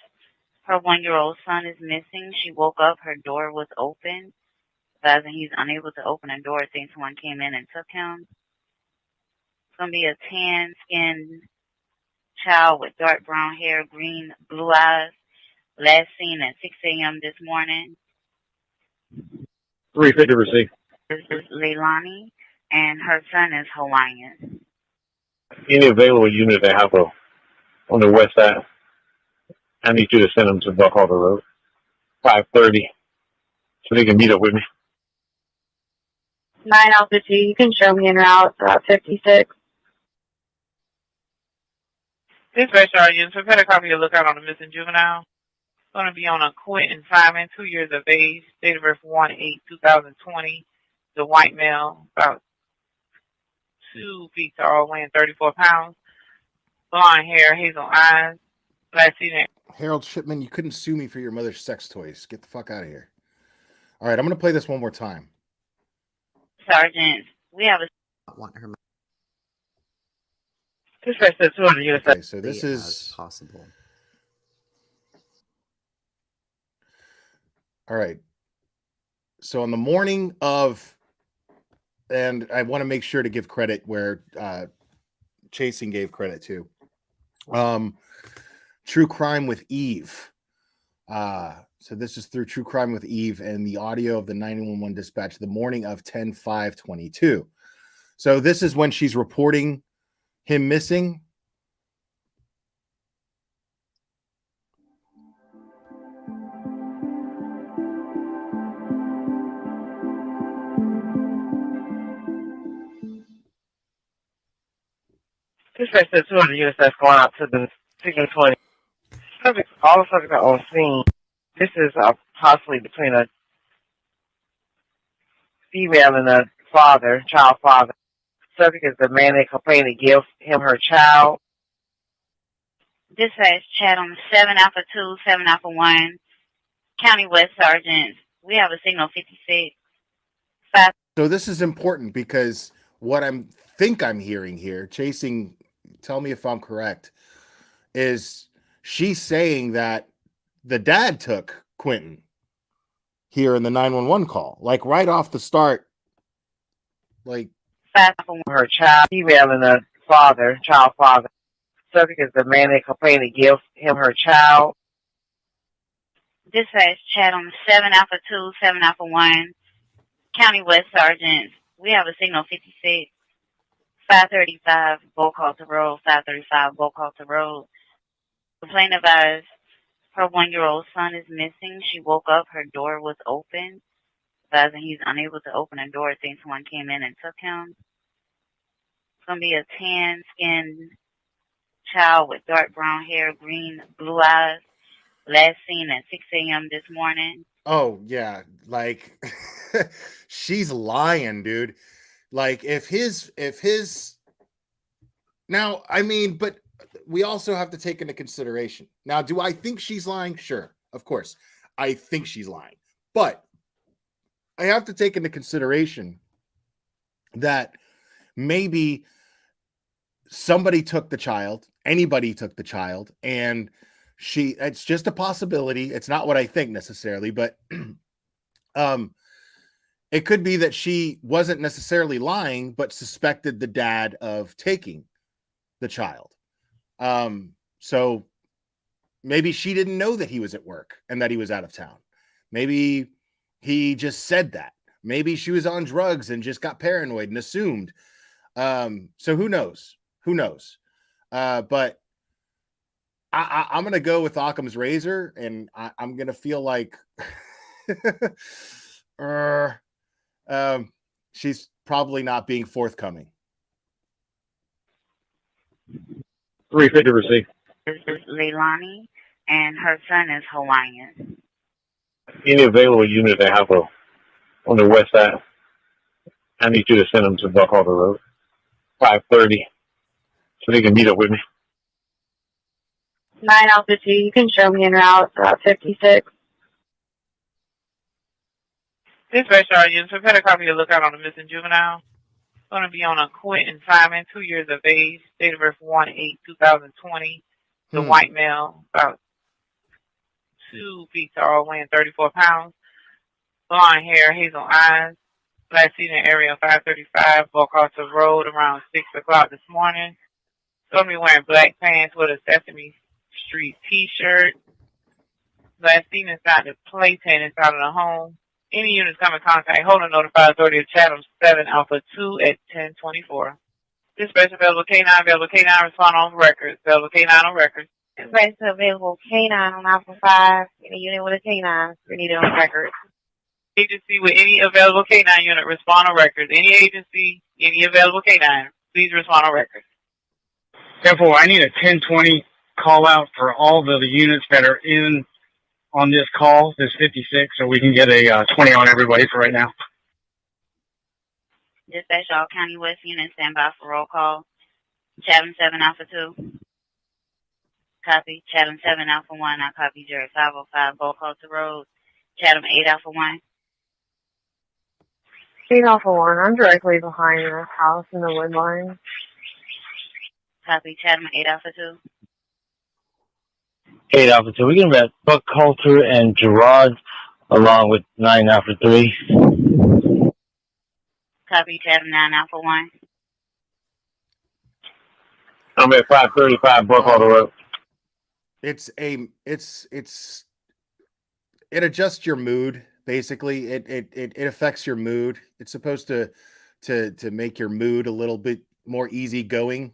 her 1-year-old son is missing. She woke up, her door was open, advising he's unable to open the door. Thinks someone came in and took him. It's going to be a tan-skinned child with dark brown hair, green, blue eyes. Last seen at 6 a.m. this morning. 350 received. This is Leilani, and her son is Hawaiian. Any available unit they have on the west side, I need you to send them to Buckhalter Road, 530, so they can meet up with me. 9 Alpha 2, you can show me en route, 56. Dispatch sergeants, prepare a copy of Lookout on the Missing Juvenile. It's going to be on a Quinton Simon, 2 years of age, date of birth 1/8/2020. The white male, about 2 feet tall, weighing 34 pounds. Blonde hair, hazel eyes, black seen. Harold Shipman, you couldn't sue me for your mother's sex toys. Get the fuck out of here. All right, I'm going to play this one more time. Sergeant, we have a... Want her Dispatch 200 units. Okay, so this is possible. All right. So on the morning of, and I want to make sure to give credit where Chasing gave credit to. True Crime with Eve So this is through True Crime with Eve and the audio of the 911 dispatch the morning of 10/5/22. So this is when she's reporting him missing. Dispatch said 200 units that's going out to the 620. Subjects, all the subjects are on scene. This is possibly between a female and a father, child father. Subject is the man that complained to give him her child. Dispatch chat on 7 Alpha 2, 7 Alpha 1, County West Sergeant. We have a signal 56. So this is important because what I'm hearing here, chasing, tell me if I'm correct, is she's saying that the dad took Quinton here in the 911 call, like right off the start. Like her child, female and a father, child father. Subject is the man that complained to give him her child. Dispatch chat on 7 Alpha 2, 7 Alpha 1, County West Sergeant. We have a signal 56. 535 Bocaulta Road, 535 Bocaulta Road. Complaint advised her 1-year-old son is missing. She woke up, her door was open. Advising he's unable to open the door. Thinks someone came in and took him. It's going to be a tan-skinned child with dark brown hair, green, blue eyes. Last seen at 6 a.m. this morning. Oh, yeah. Like, she's lying, dude. Like, if his, now, I mean, but we also have to take into consideration. Now, do I think she's lying? Sure, of course. I think she's lying. But I have to take into consideration that maybe somebody took the child, anybody took the child, and it's just a possibility. It's not what I think necessarily, but it could be that she wasn't necessarily lying, but suspected the dad of taking the child. So maybe she didn't know that he was at work and that he was out of town. Maybe he just said that. Maybe she was on drugs and just got paranoid and assumed. So who knows? Who knows? But I'm going to go with Occam's razor, and I'm going to feel like she's probably not being forthcoming. 350 receipt. This is Leilani, and her son is Hawaiian. Any available unit they have on the west side, I need you to send them to Buckhalter Road, 530, so they can meet up with me. 9 Alpha 2, you can show me en route, Route 56. Dispatch sergeants, we've had a copy of Lookout on a Missing Juvenile. It's going to be on a Quinton Simon, 2 years of age, date of birth 1/8/2020. The white male, about 2 feet tall, weighing 34 pounds. Blonde hair, hazel eyes. Last seen in area 535 Bocaulta Road around 6 o'clock this morning. Going to be wearing black pants with a Sesame Street t-shirt. Last seen inside the playpen inside of the home. Any units come in contact, hold and notify authority of Chatham 7 Alpha 2 at 1024. Dispatch available K9, respond on records. Available K9 on records. Dispatch available K9 on Alpha 5. Any unit with a K9, we need it on record. Agency with any available K9 unit, respond on records. Any agency, any available K9, please respond on records. Therefore, I need a 1020 call out for all the units that are in on this call, this 56, so we can get a 20 on everybody for right now. Dispatch all County West units stand by for roll call. Chatham 7 Alpha 2. Copy. Chatham 7 Alpha 1. I copy Jerry 505 Bocaulta Road. Chatham 8 Alpha 1. 8 Alpha 1. I'm directly behind this house in the wood line. Copy. Chatham 8 Alpha 2. 8 Alpha 2. We're going to be at Buckhalter and Gerard along with 9 Alpha 3. Copy. Chatham 9 Alpha 1. I'm at 535 Buckhalter Road. It's adjusts your mood. Basically, it affects your mood. It's supposed to make your mood a little bit more easygoing.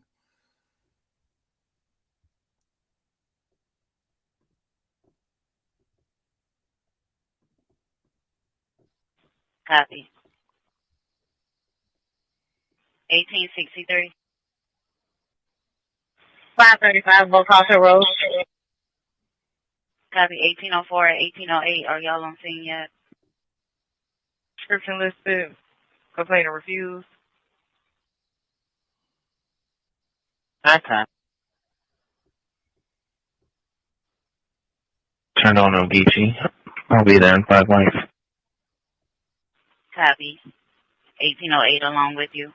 Copy. 1863. 535 Bocato Road. Copy. 1804 and 1808. Are y'all on scene yet? Description listed. Complaint refused. Okay. Turned on Ogeechee. I'll be there in 5 minutes. Copy. 1808 along with you.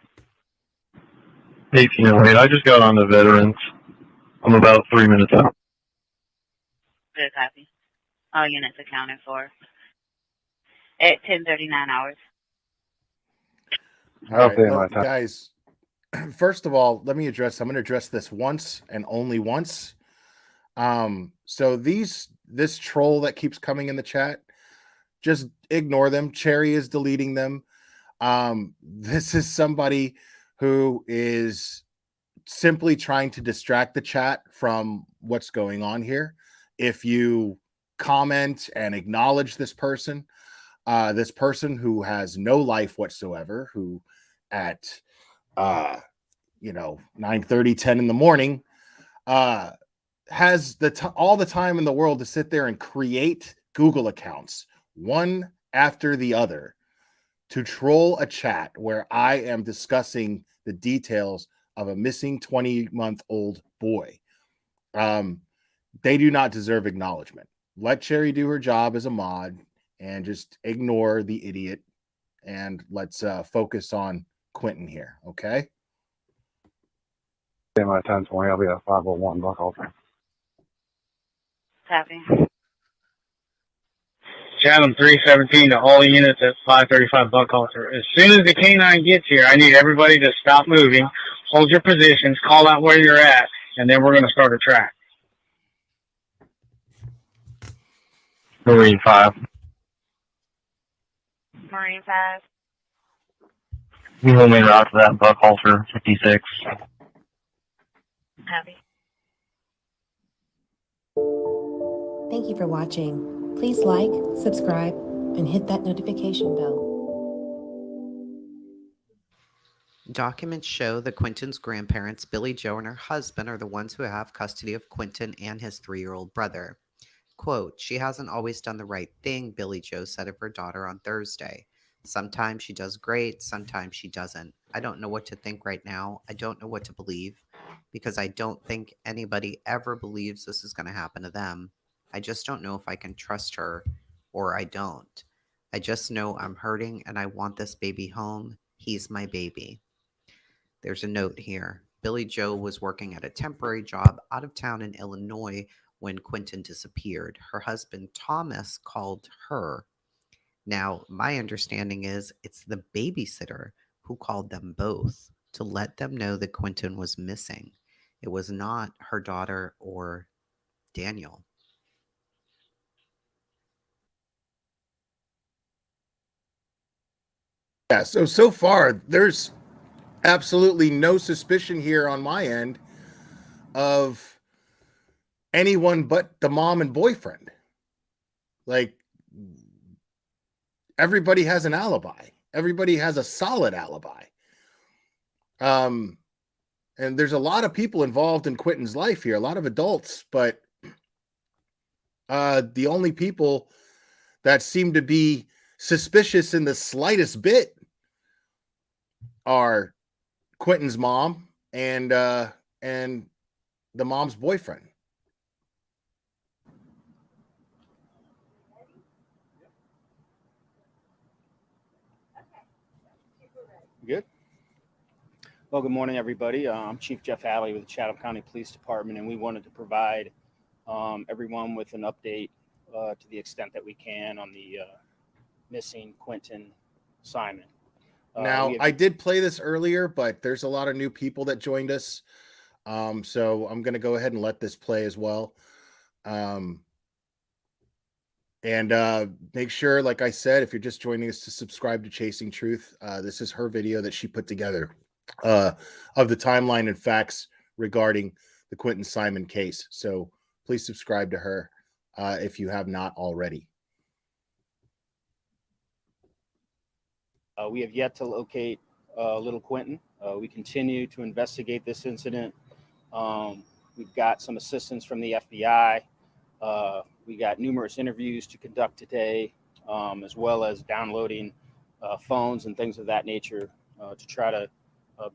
1808. I just got on the veterans. I'm about 3 minutes out. Good copy. All units accounted for. At 10:39 hours. All right, well, guys, first of all, I'm going to address this once and only once. So this troll that keeps coming in the chat, just ignore them. Cherry is deleting them. This is somebody who is simply trying to distract the chat from what's going on here. If you comment and acknowledge this person who has no life whatsoever, who at 9:30, 10 in the morning has all the time in the world to sit there and create Google accounts one after the other to troll a chat where I am discussing the details of a missing 20-month-old boy. They do not deserve acknowledgement. Let Cherry do her job as a mod and just ignore the idiot, and let's focus on Quinton here, okay? My 1020. I'll be at 501 Buckhalter. Copy. Chatham 317 to all units at 535 Buckhalter. As soon as the K9 gets here, I need everybody to stop moving, hold your positions, call out where you're at, and then we're going to start a track. Marine 5. Marine 5. You want me to route to that Buckhalter 56. Copy. Thank you for watching. Please like, subscribe, and hit that notification bell. Documents show that Quinton's grandparents, Billy Joe and her husband, are the ones who have custody of Quinton and his 3-year-old brother. Quote, "She hasn't always done the right thing," Billy Joe said of her daughter on Thursday. "Sometimes she does great, sometimes she doesn't. I don't know what to think right now. I don't know what to believe, because I don't think anybody ever believes this is going to happen to them. I just don't know if I can trust her, or I don't. I just know I'm hurting and I want this baby home. He's my baby." There's a note here. Billy Joe was working at a temporary job out of town in Illinois when Quinton disappeared. Her husband, Thomas, called her. Now, my understanding is it's the babysitter who called them both to let them know that Quinton was missing. It was not her daughter or Daniel. Yeah, so far, there's absolutely no suspicion here on my end of anyone but the mom and boyfriend. Like, everybody has an alibi. Everybody has a solid alibi. And there's a lot of people involved in Quinton's life here, a lot of adults, but the only people that seem to be suspicious in the slightest bit are Quinton's mom and the mom's boyfriend. Good. Well, good morning, everybody. I'm Chief Jeff Halley with the Chatham County Police Department, and we wanted to provide everyone with an update to the extent that we can on the missing Quinton Simon. Now, I did play this earlier, but there's a lot of new people that joined us. So I'm going to go ahead and let this play as well. And make sure, like I said, if you're just joining us, to subscribe to Chasing Truth. This is her video that she put together of the timeline and facts regarding the Quinton Simon case. So please subscribe to her if you have not already. We have yet to locate little Quinton. We continue to investigate this incident. We've got some assistance from the FBI. We got numerous interviews to conduct today, as well as downloading phones and things of that nature to try to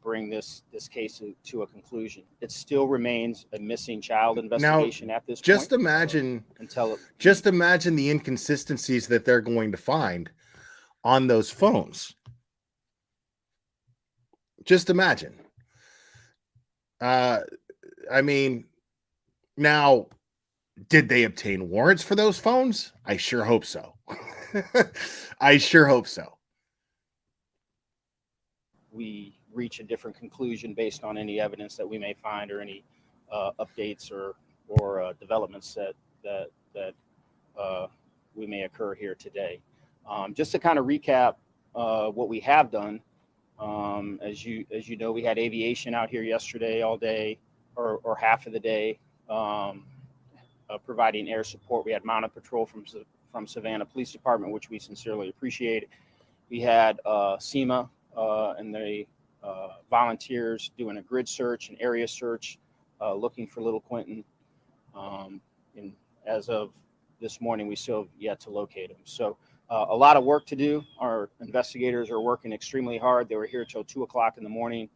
bring this case to a conclusion. It still remains a missing child investigation at this just point. Imagine, until just imagine the inconsistencies that they're going to find on those phones. Just imagine. I mean, now, did they obtain warrants for those phones? I sure hope so. I sure hope so. We reach a different conclusion based on any evidence that we may find or any updates or developments that we may occur here today. Just to kind of recap what we have done, as you know, we had aviation out here yesterday all day or half of the day, providing air support. We had mounted patrol from Savannah Police Department, which we sincerely appreciate. We had SEMA and the volunteers doing a grid search, an area search, looking for little Quinton. And as of this morning, we still have yet to locate him. So a lot of work to do. Our investigators are working extremely hard. They were here till 2 o'clock in the morning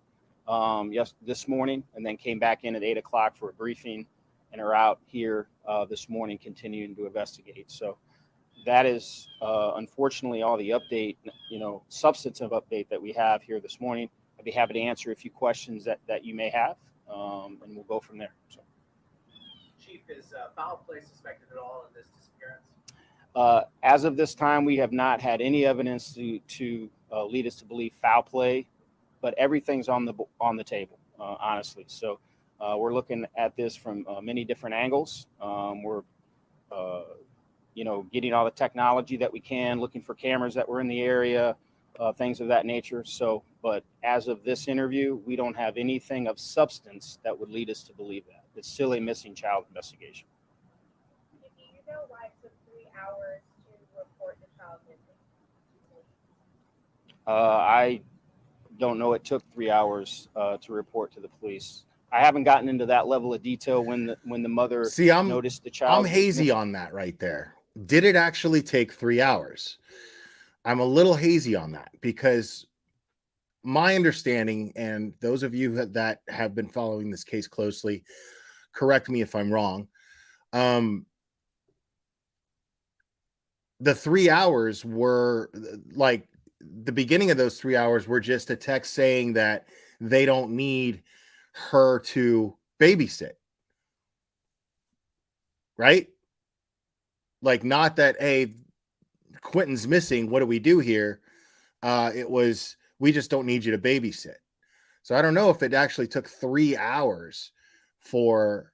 this morning, and then came back in at 8 o'clock for a briefing, and are out here this morning continuing to investigate. So that is unfortunately all the update, substantive update that we have here this morning. I'd be happy to answer a few questions that you may have, and we'll go from there. So. Chief, is foul play suspected at all in this disappearance? As of this time, we have not had any evidence to lead us to believe foul play, but everything's on the table, honestly. So we're looking at this from many different angles. We're getting all the technology that we can, looking for cameras that were in the area, things of that nature. So, but as of this interview, we don't have anything of substance that would lead us to believe that. It's still a missing child investigation. Do you know why it took 3 hours to report the child missing? I don't know. It took 3 hours to report to the police. I haven't gotten into that level of detail when the mother noticed the child. I'm hazy on that right there. Did it actually take 3 hours? I'm a little hazy on that, because my understanding, and those of you that have been following this case closely, correct me if I'm wrong, the 3 hours were like, the beginning of those 3 hours were just a text saying that they don't need her to babysit, right? Like, not that, hey, Quinton's missing, what do we do here? It was, we just don't need you to babysit. So I don't know if it actually took 3 hours for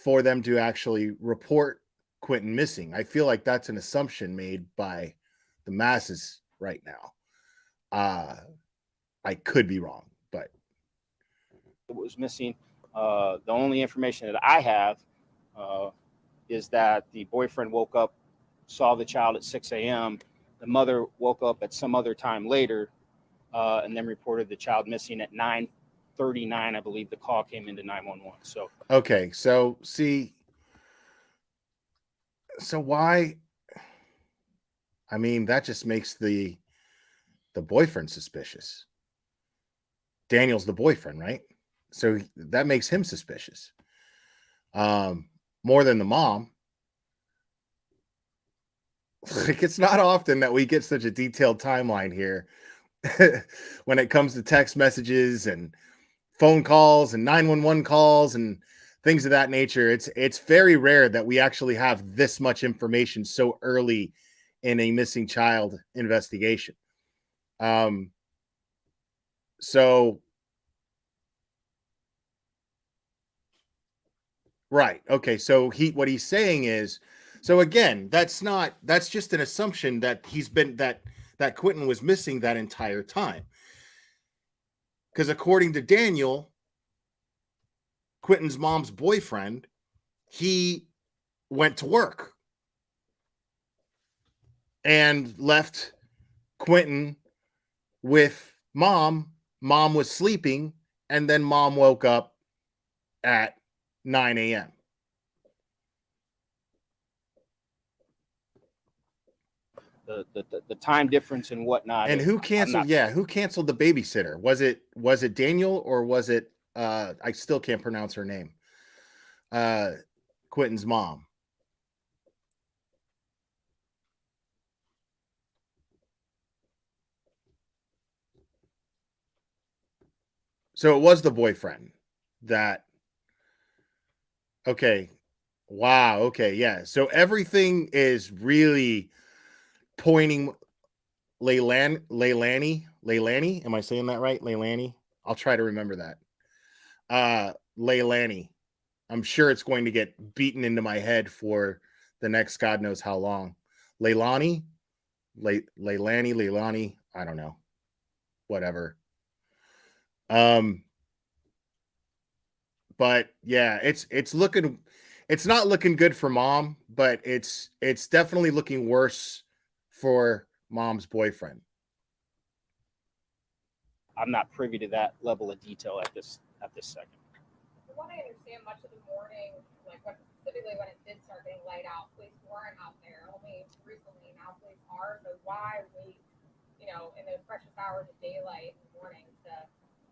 them to actually report Quinton missing. I feel like that's an assumption made by the masses right now. I could be wrong, but it was missing. The only information that I have is that the boyfriend woke up, saw the child at 6 a.m. The mother woke up at some other time later, and then reported the child missing at 9:39. I believe the call came into 911. So okay, so see, so why? I mean, that just makes the boyfriend suspicious. Daniel's the boyfriend, right? So that makes him suspicious. More than the mom. Like, it's not often that we get such a detailed timeline here when it comes to text messages and phone calls and 911 calls and things of that nature. It's very rare that we actually have this much information so early in a missing child investigation. So right. Okay. So what he's saying is So again, that's just an assumption that that Quinton was missing that entire time. Because according to Daniel, Quinton's mom's boyfriend, he went to work and left Quinton with mom. Mom was sleeping, and then mom woke up at 9 a.m. The time difference and whatnot. And who canceled? Who canceled the babysitter? Was it Daniel or was it? I still can't pronounce her name. Quinton's mom. So it was the boyfriend that. Okay. Wow. Okay. Yeah. So everything is really pointing. Leilani. Am I saying that right? Leilani. I'll try to remember that. Leilani. I'm sure it's going to get beaten into my head for the next God knows how long. Leilani. Leilani. I don't know. Whatever. But yeah, it's not looking good for mom, but it's definitely looking worse for mom's boyfriend. I'm not privy to that level of detail at this second. From what I understand, much of the morning, like specifically when it did start getting light out, police weren't out there. Only recently now police are. So why wait, in those precious hours of daylight in the morning to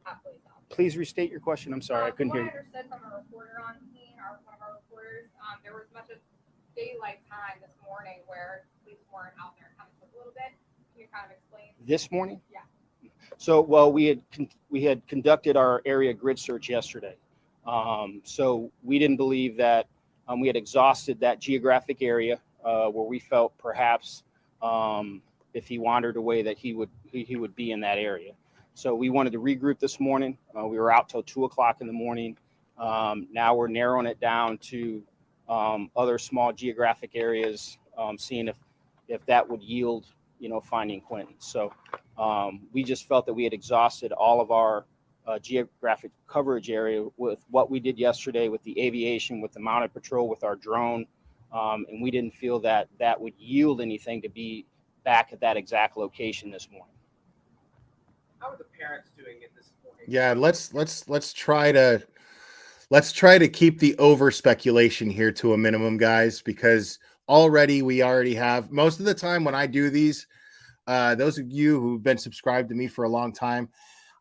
have police out there? Please restate your question. I'm sorry, I couldn't hear you. What I understood from a reporter on scene, or one of our reporters, there was much of daylight time this morning where police weren't out there. Kind of took a little bit. Can you kind of explain? This morning? Yeah. So, well, we had conducted our area grid search yesterday. So we didn't believe that we had exhausted that geographic area where we felt perhaps if he wandered away that he would be in that area. So we wanted to regroup this morning. We were out till 2:00 in the morning. Now we're narrowing it down to other small geographic areas, seeing if that would yield, finding Quinton. So we just felt that we had exhausted all of our geographic coverage area with what we did yesterday with the aviation, with the mounted patrol, with our drone. And we didn't feel that would yield anything to be back at that exact location this morning. How are the parents doing it this morning? Yeah, let's try to keep the over speculation here to a minimum, guys, because we already have most of the time when I do these. Those of you who've been subscribed to me for a long time,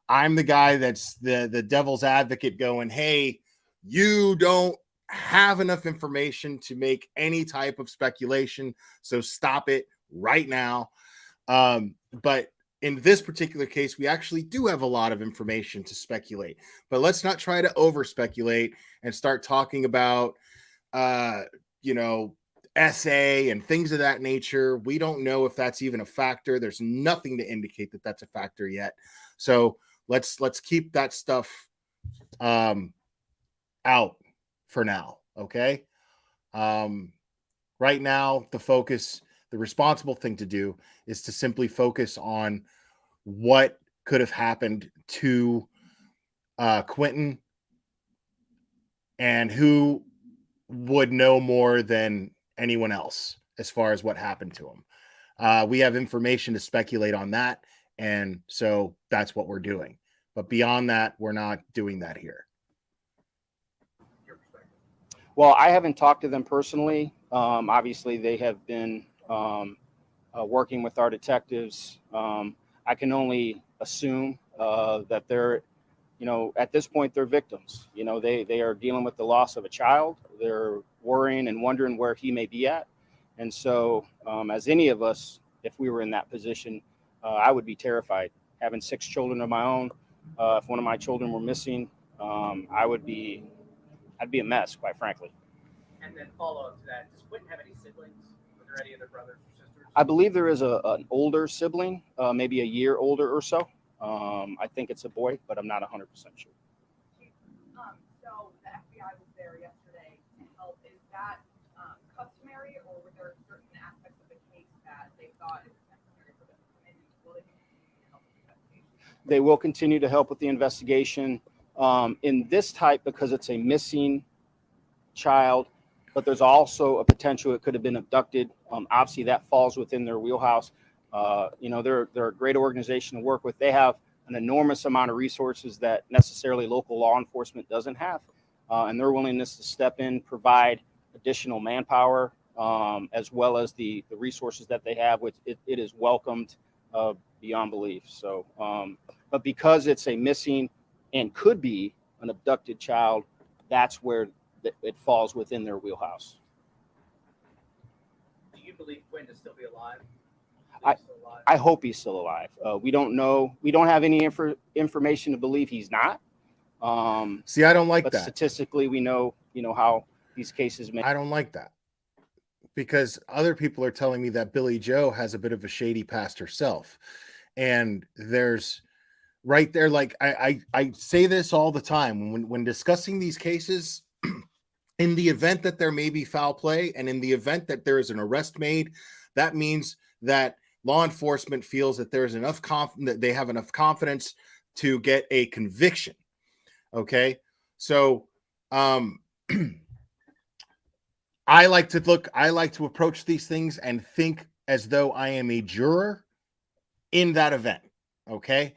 I'm the guy that's the devil's advocate going, hey, you don't have enough information to make any type of speculation, so stop it right now. But in this particular case, we actually do have a lot of information to speculate, but let's not try to over speculate and start talking about, SA and things of that nature. We don't know if that's even a factor. There's nothing to indicate that that's a factor yet. So let's keep that stuff out for now. Okay. Right now, the responsible thing to do is to simply focus on what could have happened to Quinton and who would know more than anyone else as far as what happened to him. We have information to speculate on that, and so that's what we're doing. But beyond that, we're not doing that here. Well, I haven't talked to them personally. Obviously, they have been working with our detectives. I can only assume that they're, at this point, they're victims. They are dealing with the loss of a child. They're worrying and wondering where he may be at. And so, as any of us, if we were in that position, I would be terrified. Having 6 children of my own, if one of my children were missing, I'd be a mess, quite frankly. And then follow up to that, does Quinton have any siblings? Are there any other brothers or sisters? I believe there is an older sibling, maybe a year older or so. I think it's a boy, but I'm not 100% sure. So the FBI was there yesterday to help. Is that customary, or were there certain aspects of the case that they thought it was necessary for them to come in and will they continue to help with the investigation? They will continue to help with the investigation. In this type, because it's a missing child, but there's also a potential it could have been abducted. Obviously, that falls within their wheelhouse. They're a great organization to work with. They have an enormous amount of resources that necessarily local law enforcement doesn't have, and their willingness to step in, provide additional manpower, as well as the resources that they have, which it is welcomed beyond belief. So, but because it's a missing and could be an abducted child, that's where it falls within their wheelhouse. Do you believe Quinton to still be alive? I hope he's still alive. We don't know. We don't have any information to believe he's not. See, I don't like but that. Statistically, we know, how these cases may. I don't like that, because other people are telling me that Billy Joe has a bit of a shady past herself. And there's right there, like I say this all the time when discussing these cases. In the event that there may be foul play, and in the event that there is an arrest made, that means that law enforcement feels that there is enough that they have enough confidence to get a conviction. Okay, so I like to approach these things and think as though I am a juror in that event. Okay,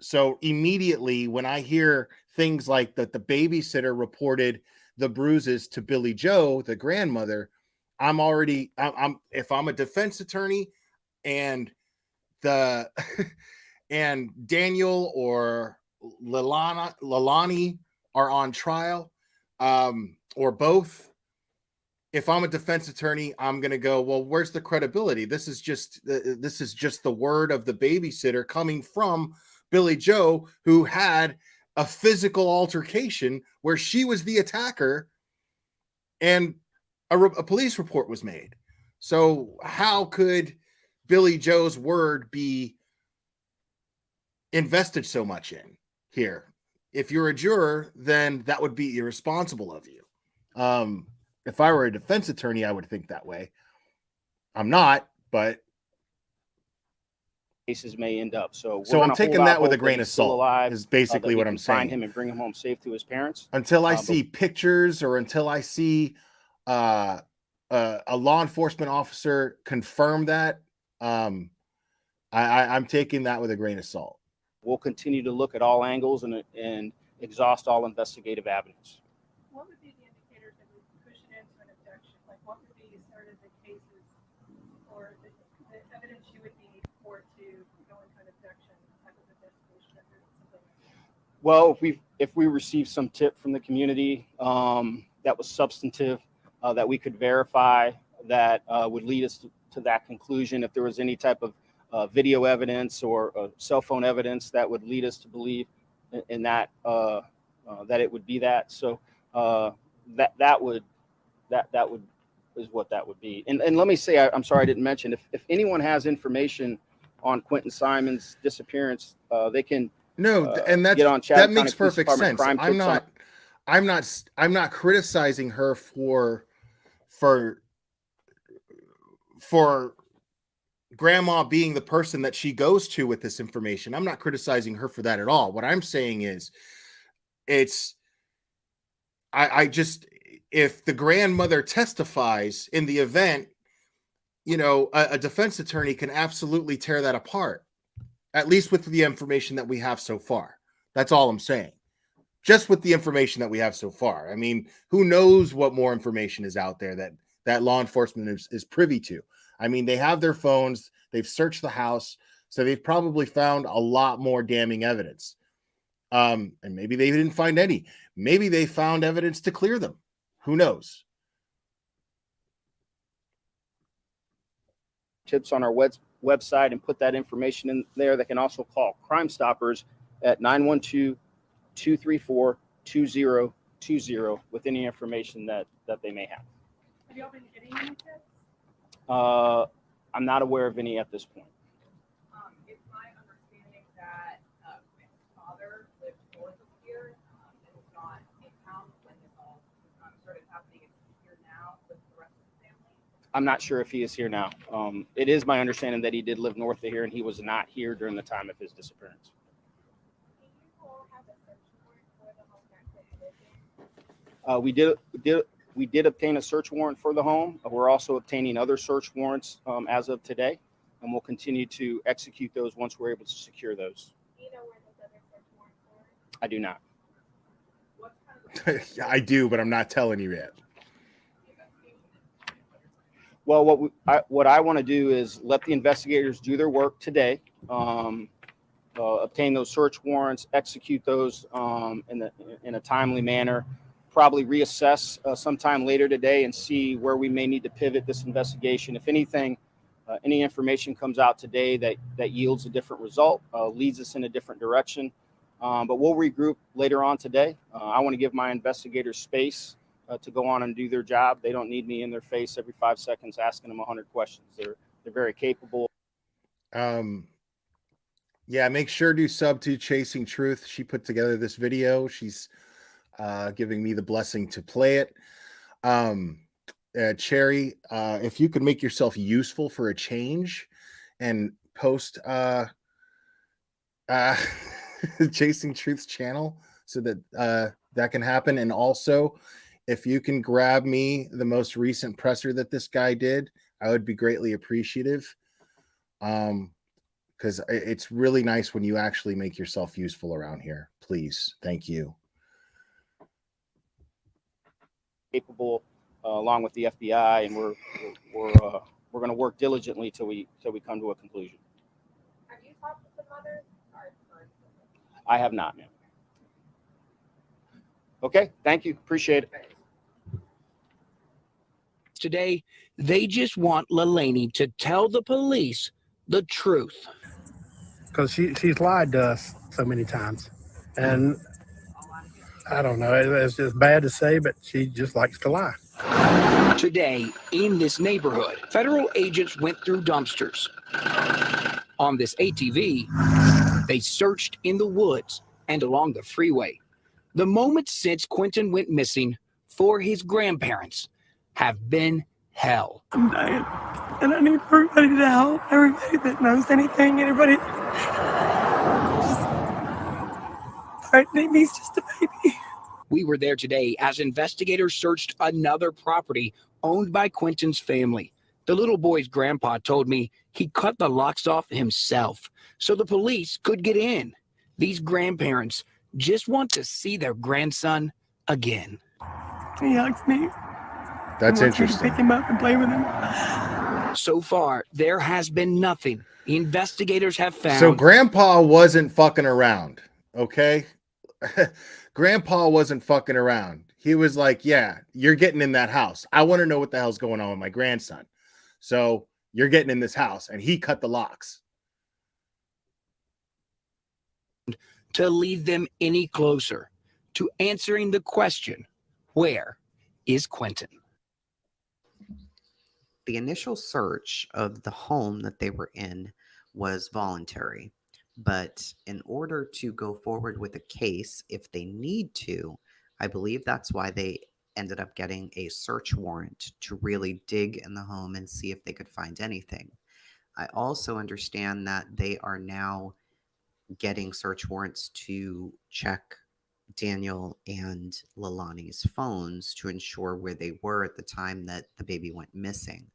so immediately when I hear things like that, the babysitter reported the bruises to Billy Joe, the grandmother, I'm if I'm a defense attorney and and Daniel or Leilani are on trial, or both, if I'm a defense attorney, I'm going to go, well, where's the credibility? This is just the word of the babysitter coming from Billy Joe, who had a physical altercation where she was the attacker, and a police report was made. So how could Billy Joe's word be invested so much in here? If you're a juror, then that would be irresponsible of you. If I were a defense attorney, I would think that way. I'm not, but cases may end up. So I'm taking that with a grain of salt. Alive, is basically what I'm saying. Find him and bring him home safe to his parents. Until I see pictures, or until I see a law enforcement officer confirm that, I'm taking that with a grain of salt. We'll continue to look at all angles and exhaust all investigative avenues. What would be the indicators that would push it into an abduction? Like, what would be sort of the cases or the evidence you would need for to go into an abduction type of investigation? Well, if we received some tip from the community that was substantive, that we could verify, that would lead us to that conclusion. If there was any type of video evidence or cell phone evidence that would lead us to believe in that that it would be that. So that would is what that would be. And let me say, I'm sorry I didn't mention, if anyone has information on Quinton Simon's disappearance, they can and get on that makes perfect sense. I'm not criticizing her for grandma being the person that she goes to with this information. I'm not criticizing her for that at all. What I'm saying is, if the grandmother testifies in the event, a defense attorney can absolutely tear that apart, at least with the information that we have so far. That's all I'm saying. Just with the information that we have so far. I mean, who knows what more information is out there that law enforcement is privy to. I mean, they have their phones, they've searched the house, so they've probably found a lot more damning evidence. And maybe they didn't find any. Maybe they found evidence to clear them. Who knows? Tips on our website and put that information in there. They can also call Crime Stoppers at 912-234-2020 with any information that they may have. Have you all been getting any tips? I'm not aware of any at this point. It's my understanding that his father lived north of here and was not in town when this all started happening. It's here now. I'm not sure if he is here now. It is my understanding that he did live north of here, and he was not here during the time of his disappearance. We did obtain a search warrant for the home. We're also obtaining other search warrants as of today, and we'll continue to execute those once we're able to secure those. Do you know where those other search warrants are? I do not. I do, but I'm not telling you yet. Well, what I want to do is let the investigators do their work today, obtain those search warrants, execute those in a timely manner, probably reassess sometime later today and see where we may need to pivot this investigation. If anything, any information comes out today that yields a different result, leads us in a different direction. But we'll regroup later on today. I want to give my investigators space to go on and do their job. They don't need me in their face every 5 seconds asking them 100 questions. They're very capable. Yeah, make sure to sub to Chasing Truth. She put together this video. She's giving me the blessing to play it. Cherry, if you could make yourself useful for a change and post Chasing Truth's channel so that that can happen. And also, if you can grab me the most recent presser that this guy did, I would be greatly appreciative. Because it's really nice when you actually make yourself useful around here. Please. Thank you. Capable, along with the FBI, and we're going to work diligently till we come to a conclusion. Have you talked with the mother? I have not, ma'am. Okay, thank you. Appreciate it. Today, they just want Leilani to tell the police the truth. Because she's lied to us so many times. And I don't know, it's just bad to say, but she just likes to lie. Today, in this neighborhood, federal agents went through dumpsters. On this ATV, they searched in the woods and along the freeway. The moments since Quinton went missing for his grandparents have been hell. I'm dying, and I need everybody to help, everybody that knows anything, anybody. He's just a baby. We were there today as investigators searched another property owned by Quinton's family. The little boy's grandpa told me he cut the locks off himself so the police could get in. These grandparents just want to see their grandson again. He hugs me. That's interesting. To pick him up and play with him. So far, there has been nothing. Investigators have found. So Grandpa wasn't fucking around, okay? Grandpa wasn't fucking around. He was like, yeah, you're getting in that house. I want to know what the hell's going on with my grandson. So you're getting in this house. And he cut the locks. To lead them any closer to answering the question, where is Quinton? The initial search of the home that they were in was voluntary. But in order to go forward with a case, if they need to, I believe that's why they ended up getting a search warrant to really dig in the home and see if they could find anything. I also understand that they are now getting search warrants to check Daniel and Leilani's phones to ensure where they were at the time that the baby went missing.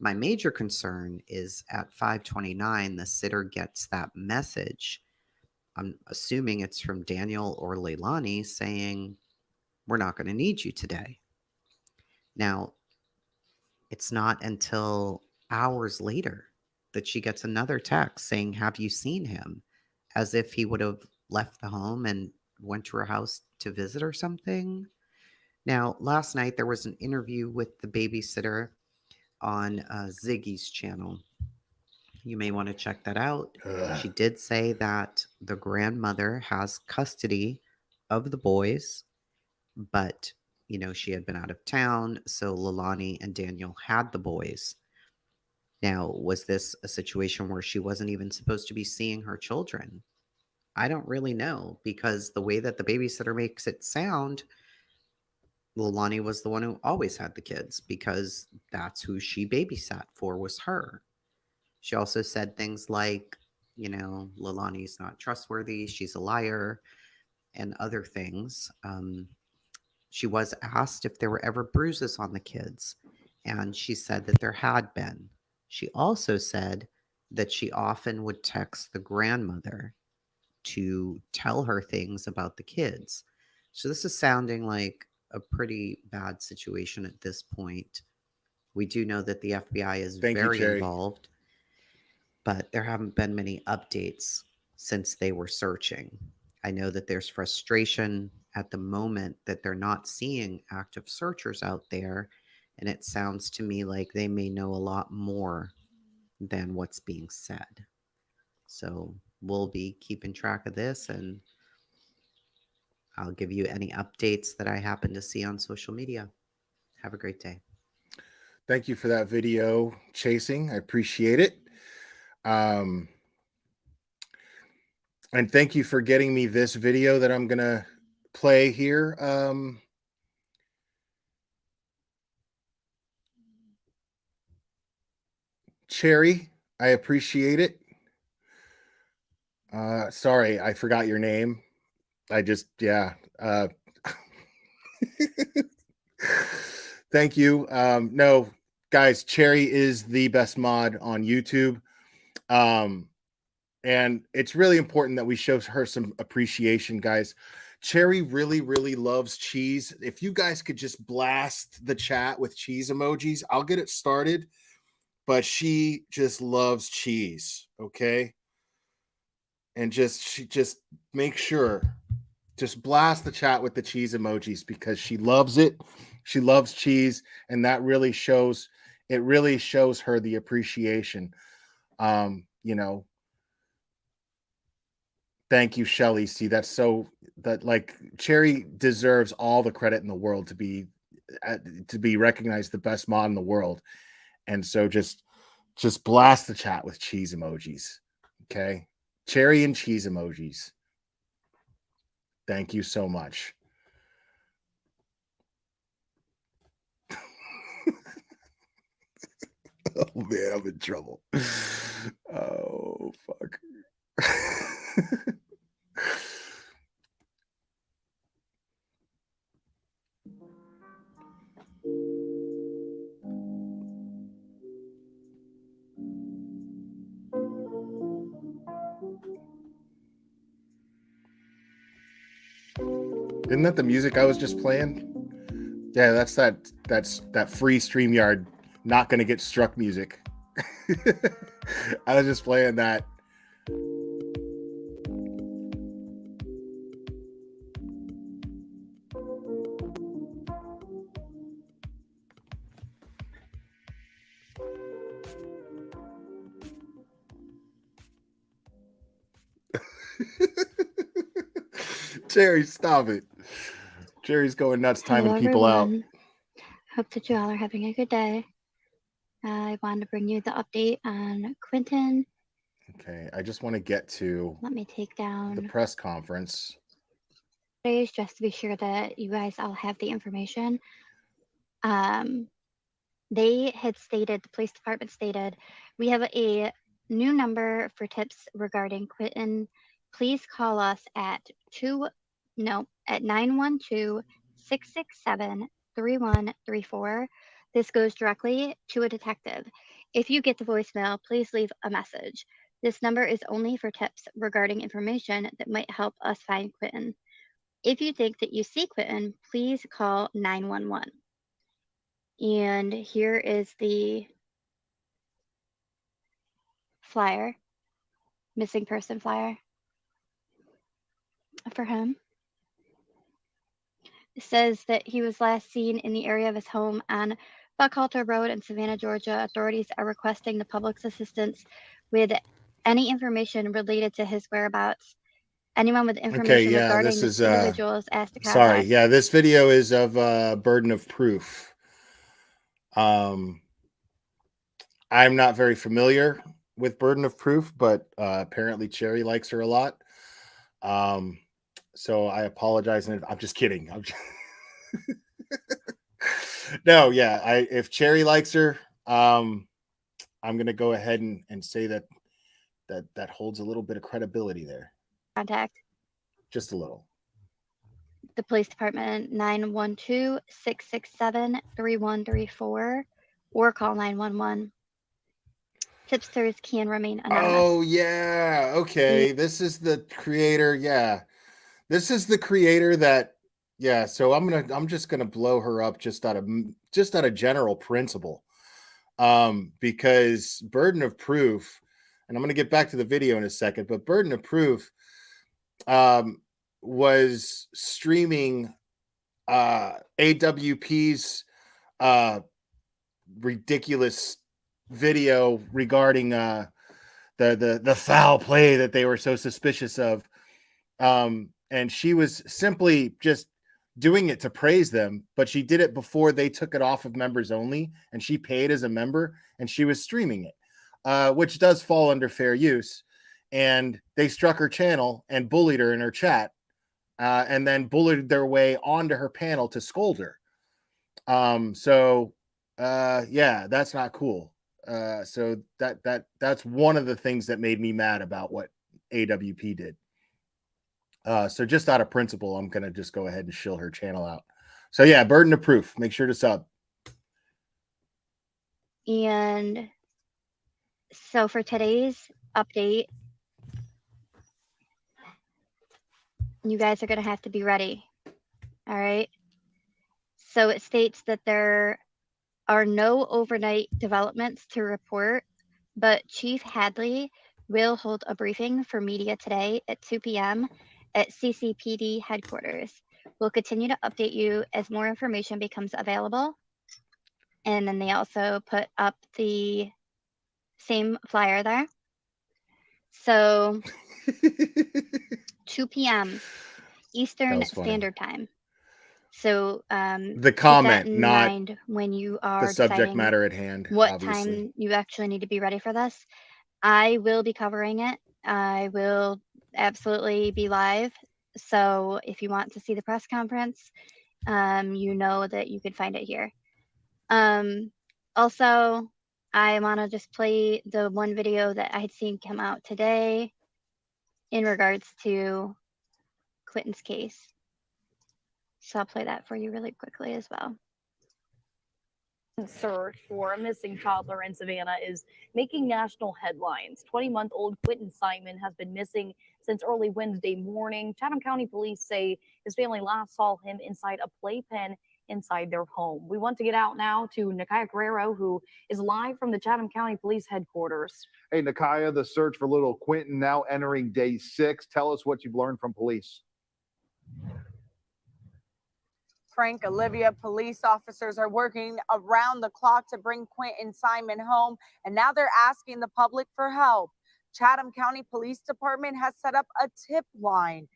My major concern is at 5:29, the sitter gets that message. I'm assuming it's from Daniel or Leilani saying, we're not going to need you today. Now, it's not until hours later that she gets another text saying, have you seen him? As if he would have left the home and went to her house to visit or something. Now, last night there was an interview with the babysitter on Ziggy's channel. You may want to check that out. She did say that the grandmother has custody of the boys, but, you know, she had been out of town, so Leilani and Daniel had the boys. Now, was this a situation where she wasn't even supposed to be seeing her children? I don't really know, because the way that the babysitter makes it sound, Leilani was the one who always had the kids because that's who she babysat for, was her. She also said things like, Leilani's not trustworthy, she's a liar, and other things. She was asked if there were ever bruises on the kids, and she said that there had been. She also said that she often would text the grandmother to tell her things about the kids. So this is sounding like a pretty bad situation at this point. We do know that the FBI is Thank you, very Cherry. involved, but there haven't been many updates since they were searching. I know that there's frustration at the moment that they're not seeing active searchers out there, and it sounds to me like they may know a lot more than what's being said. So we'll be keeping track of this, and I'll give you any updates that I happen to see on social media. Have a great day. Thank you for that video, Chasing. I appreciate it. And thank you for getting me this video that I'm going to play here. Cherry, I appreciate it. Sorry, I forgot your name. Thank you. No, guys, Cherry is the best mod on YouTube. And it's really important that we show her some appreciation, guys. Cherry really, really loves cheese. If you guys could just blast the chat with cheese emojis, I'll get it started. But she just loves cheese, okay? And she just make sure, just blast the chat with the cheese emojis because she loves it. She loves cheese, and that really shows. It really shows her the appreciation. Thank you, Shelly. See, Cherry deserves all the credit in the world to be recognized the best mod in the world. And so just blast the chat with cheese emojis. Okay. Cherry and cheese emojis. Thank you so much. Oh man, I'm in trouble. Oh fuck. Isn't that the music I was just playing? Yeah, that's that free StreamYard not gonna get struck music. I was just playing that. Jerry, stop it. Jerry's going nuts timing Hello, people everyone. out. Hope that you all are having a good day. I wanted to bring you the update on Quinton. Okay, I just want to get to Let me take down the press conference. just to be sure that you guys all have the information. They had stated, the police department stated, we have a new number for tips regarding Quinton. Please call us at 912-667-3134. This goes directly to a detective. If you get the voicemail, please leave a message. This number is only for tips regarding information that might help us find Quinton. If you think that you see Quinton, please call 911. And here is the flyer, missing person flyer for him. It says that he was last seen in the area of his home on Buckhalter Road in Savannah, Georgia. Authorities are requesting the public's assistance with any information related to his whereabouts. Anyone with information regarding this individual is asked to contact. Sorry, yeah, this video is of burden of proof. I'm not very familiar with burden of proof, but apparently Cherry likes her a lot. So I apologize, and I'm just kidding. No, yeah. If Cherry likes her, I'm gonna go ahead and say that holds a little bit of credibility there. Contact Just a little. the police department 912-667-3134 or call 911. Tipsters can remain anonymous. Oh yeah. Okay. This is the creator. Yeah. This is the creator that yeah, so I'm just gonna blow her up just out of general principle. Because burden of proof, and I'm gonna get back to the video in a second, but burden of proof was streaming AWP's ridiculous video regarding the foul play that they were so suspicious of. And she was simply just doing it to praise them, but she did it before they took it off of members only, and she paid as a member, and she was streaming it, which does fall under fair use. And they struck her channel and bullied her in her chat, and then bullied their way onto her panel to scold her. Yeah, that's not cool. So that's one of the things that made me mad about what AWP did. So just out of principle, I'm gonna just go ahead and shill her channel out. So yeah, burden of proof. Make sure to sub. And so for today's update, you guys are going to have to be ready. All right. So it states that there are no overnight developments to report, but Chief Hadley will hold a briefing for media today at 2 p.m. at CCPD headquarters. We'll continue to update you as more information becomes available. And then they also put up the same flyer there. So 2 p.m. Eastern Standard Time. So the keep comment, that in not mind when you are the subject deciding matter at hand. what Obviously. time you actually need to be ready for this. I will be covering it. I will absolutely be live. So if you want to see the press conference, you know that you can find it here. Also, I want to just play the one video that I had seen come out today in regards to Quinton's case. So I'll play that for you really quickly as well. Search for a missing toddler in Savannah is making national headlines. 20-month-old Quinton Simon has been missing since early Wednesday morning. Chatham County police say his family last saw him inside a playpen inside their home. We want to get out now to Nakaya Guerrero, who is live from the Chatham County Police headquarters. Hey, Nakaya, the search for little Quinton now entering day 6. Tell us what you've learned from police. Frank, Olivia, police officers are working around the clock to bring Quinton Simon home, and now they're asking the public for help. Chatham County Police Department has set up a tip line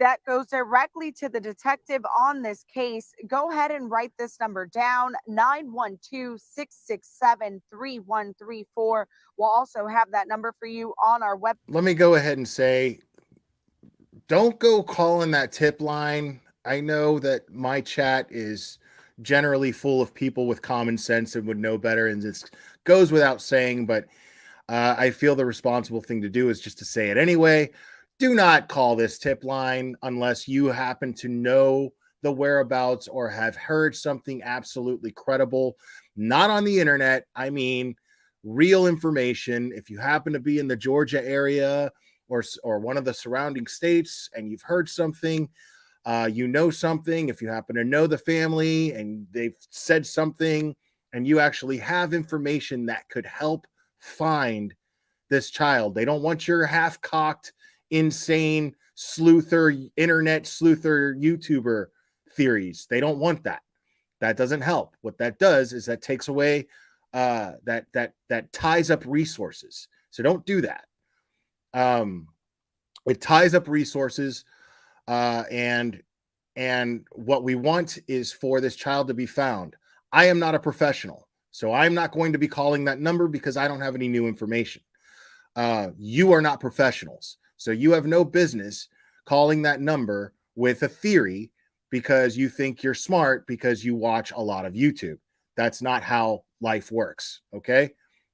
that goes directly to the detective on this case. Go ahead and write this number down, 912-667-3134. We'll also have that number for you on our website. Let me go ahead and say, don't go calling that tip line. I know that my chat is generally full of people with common sense and would know better, and it goes without saying, but I feel the responsible thing to do is just to say it anyway. Do not call this tip line unless you happen to know the whereabouts or have heard something absolutely credible, not on the internet. I mean, real information. If you happen to be in the Georgia area or one of the surrounding states and you've heard something, you know something, if you happen to know the family and they've said something and you actually have information that could help find this child. They don't want your half-cocked, insane internet sleuther YouTuber theories. They don't want that. That doesn't help. What that does is that takes away that ties up resources. So don't do that. It ties up resources. And what we want is for this child to be found. I am not a professional, so I'm not going to be calling that number because I don't have any new information. You are not professionals, so you have no business calling that number with a theory because you think you're smart because you watch a lot of YouTube. That's not how life works. Okay.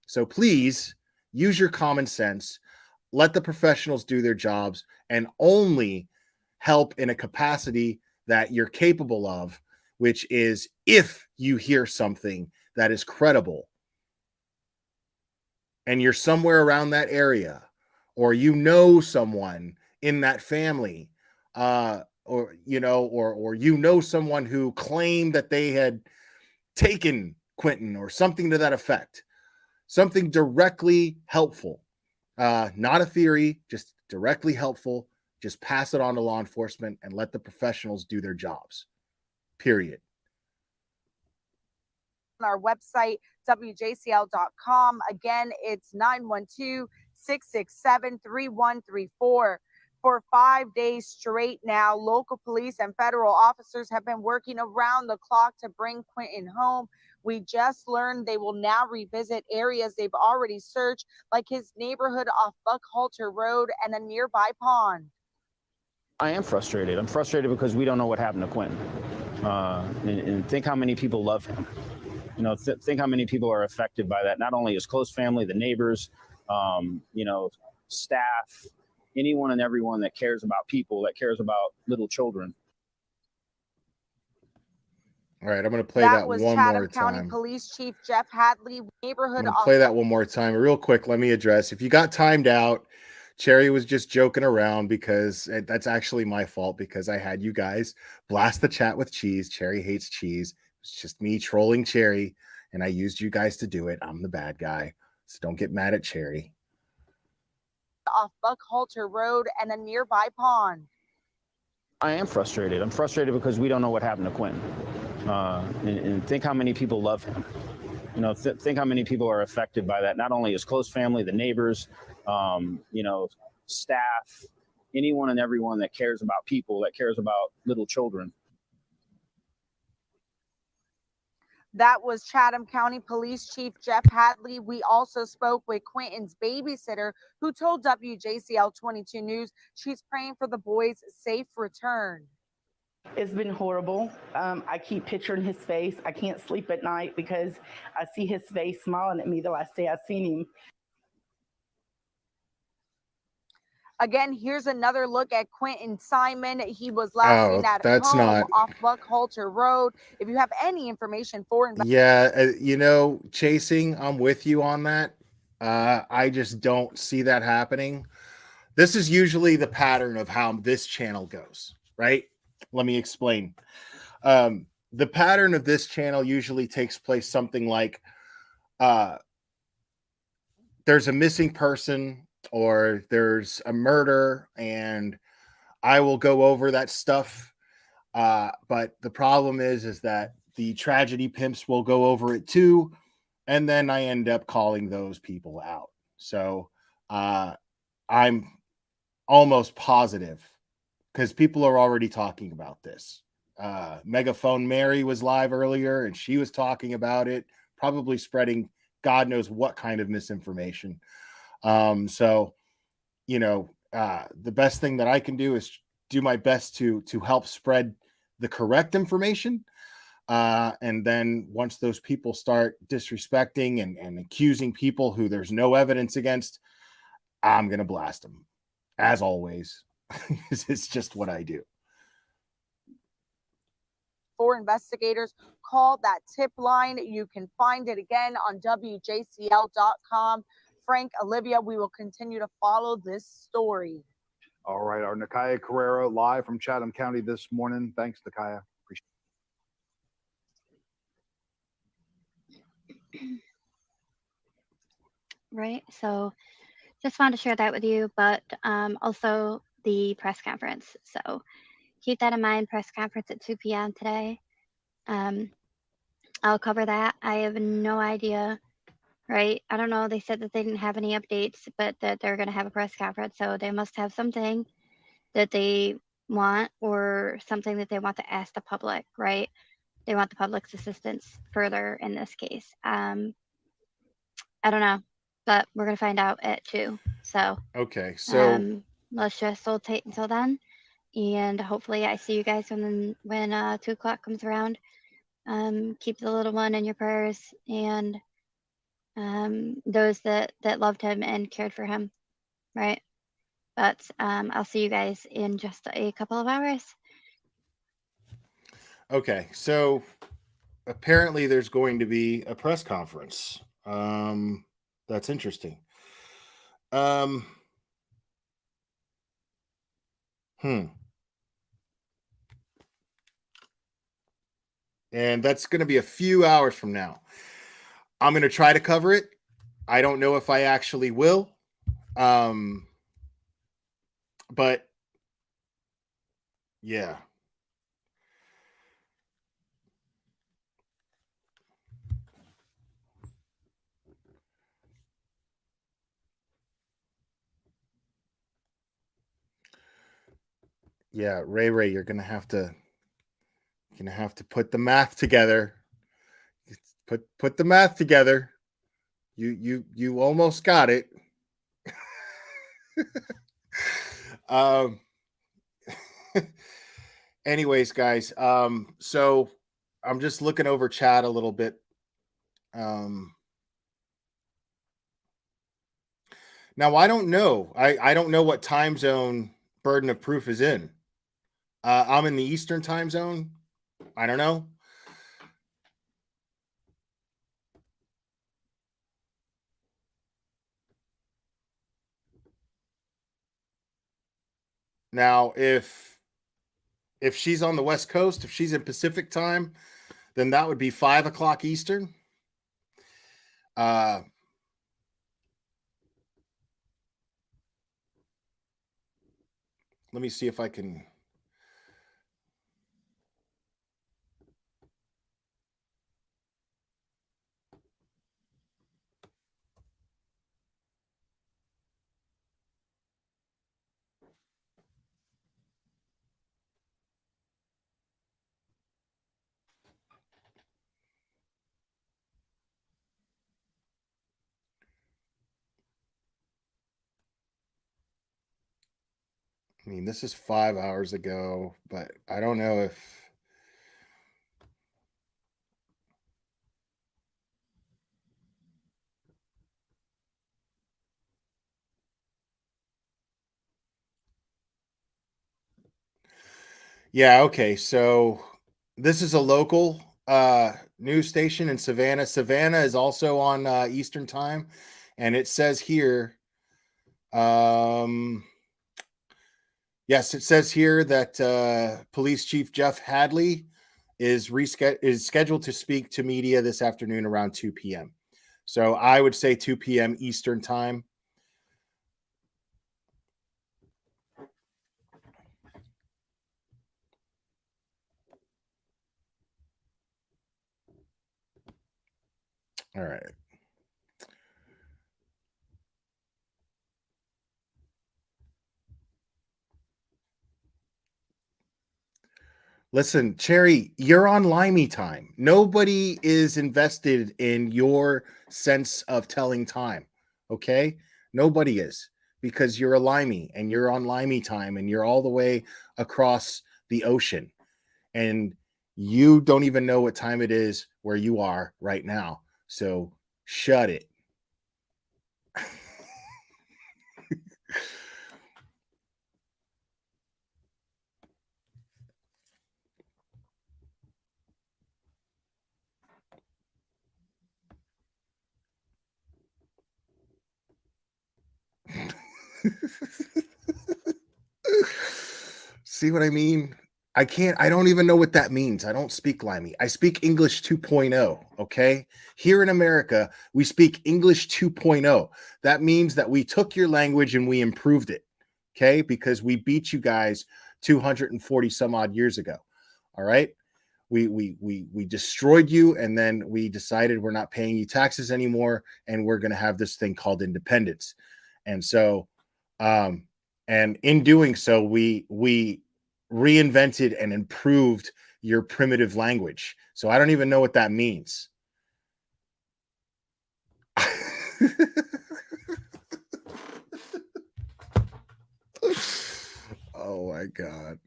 So please use your common sense, let the professionals do their jobs, and only help in a capacity that you're capable of, which is if you hear something that is credible and you're somewhere around that area, or you know someone in that family, or you know someone who claimed that they had taken Quinton or something to that effect, something directly helpful, not a theory, just directly helpful. Just pass it on to law enforcement and let the professionals do their jobs. Period. On our website, WJCL.com. Again, it's 912-667-3134. For 5 days straight now, local police and federal officers have been working around the clock to bring Quinton home. We just learned they will now revisit areas they've already searched, like his neighborhood off Buckhalter Road and a nearby pond. I am frustrated. I'm frustrated because we don't know what happened to Quinton. And think how many people love him. Think how many people are affected by that. Not only his close family, the neighbors, staff, anyone and everyone that cares about people, that cares about little children. All right, I'm going to play that was one Chatham more County time. Police Chief Jeff Hadley, neighborhood I'm going to off play that one more time. Real quick, let me address. If you got timed out, Cherry was just joking around because that's actually my fault because I had you guys blast the chat with cheese. Cherry hates cheese. It's just me trolling Cherry, and I used you guys to do it. I'm the bad guy, so don't get mad at Cherry. Off Buckhalter Road and a nearby pond. I am frustrated. I'm frustrated because we don't know what happened to Quinton. And think how many people love him. Think how many people are affected by that. Not only his close family, the neighbors, staff, anyone and everyone that cares about people, that cares about little children. That was Chatham County Police Chief Jeff Hadley. We also spoke with Quinton's babysitter, who told WJCL 22 News she's praying for the boy's safe return. It's been horrible. I keep picturing his face. I can't sleep at night because I see his face smiling at me the last day I've seen him. Again, here's another look at Quinton Simon. He was last seen at home off Buckhalter Road. If you have any information for chasing, I'm with you on that. I just don't see that happening. This is usually the pattern of how this channel goes, right? Let me explain. The pattern of this channel usually takes place something like there's a missing person or there's a murder, and I will go over that stuff. But the problem is that the tragedy pimps will go over it too, and then I end up calling those people out. So I'm almost positive because people are already talking about this. Megaphone Mary was live earlier and she was talking about it, probably spreading God knows what kind of misinformation. The best thing that I can do is do my best to help spread the correct information. And then once those people start disrespecting and accusing people who there's no evidence against, I'm going to blast them. As always, it's just what I do. 4 investigators called that tip line. You can find it again on WJCL.com. Frank, Olivia, we will continue to follow this story. All right, our Nakaya Carrera live from Chatham County this morning. Thanks, Nakaya. Appreciate it. Right, so just wanted to share that with you, but also the press conference. So keep that in mind, press conference at 2 p.m. today. I'll cover that. I have no idea, right? I don't know. They said that they didn't have any updates, but that they're going to have a press conference. So they must have something that they want or something that they want to ask the public, right? They want the public's assistance further in this case. I don't know, but we're going to find out at 2. So, okay. So let's just hold tight until then. And hopefully I see you guys when 2 o'clock comes around. Keep the little one in your prayers, and those that loved him and cared for him, right? But I'll see you guys in just a couple of hours. Okay, so apparently there's going to be a press conference. That's interesting. Hmm. And that's going to be a few hours from now. I'm going to try to cover it. I don't know if I actually will. But yeah. Yeah, Ray, you're gonna have to put the math together. Put the math together. You almost got it. um anyways, guys, so I'm just looking over chat a little bit. Now I don't know. I don't know what time zone burden of proof is in. I'm in the Eastern time zone. I don't know. Now, if she's on the West Coast, if she's in Pacific time, then that would be 5 o'clock Eastern. Let me see if I can. I mean, this is 5 hours ago, but I don't know if. Yeah, okay. So this is a local news station in Savannah. Savannah is also on Eastern time, and it says here yes, it says here that Police Chief Jeff Hadley is scheduled to speak to media this afternoon around 2 p.m. So I would say 2 p.m. Eastern time. All right. Listen, Cherry, you're on Limey time. Nobody is invested in your sense of telling time. Okay? Nobody is, because you're a Limey and you're on Limey time and you're all the way across the ocean. And you don't even know what time it is where you are right now. So shut it. See what I mean? I don't even know what that means. I don't speak Limey. I speak English 2.0. Okay. Here in America, we speak English 2.0. That means that we took your language and we improved it. Okay. Because we beat you guys 240 some odd years ago. All right. We destroyed you, and then we decided we're not paying you taxes anymore, and we're going to have this thing called independence. And so, and in doing so, we reinvented and improved your primitive language. So I don't even know what that means. Oh my God.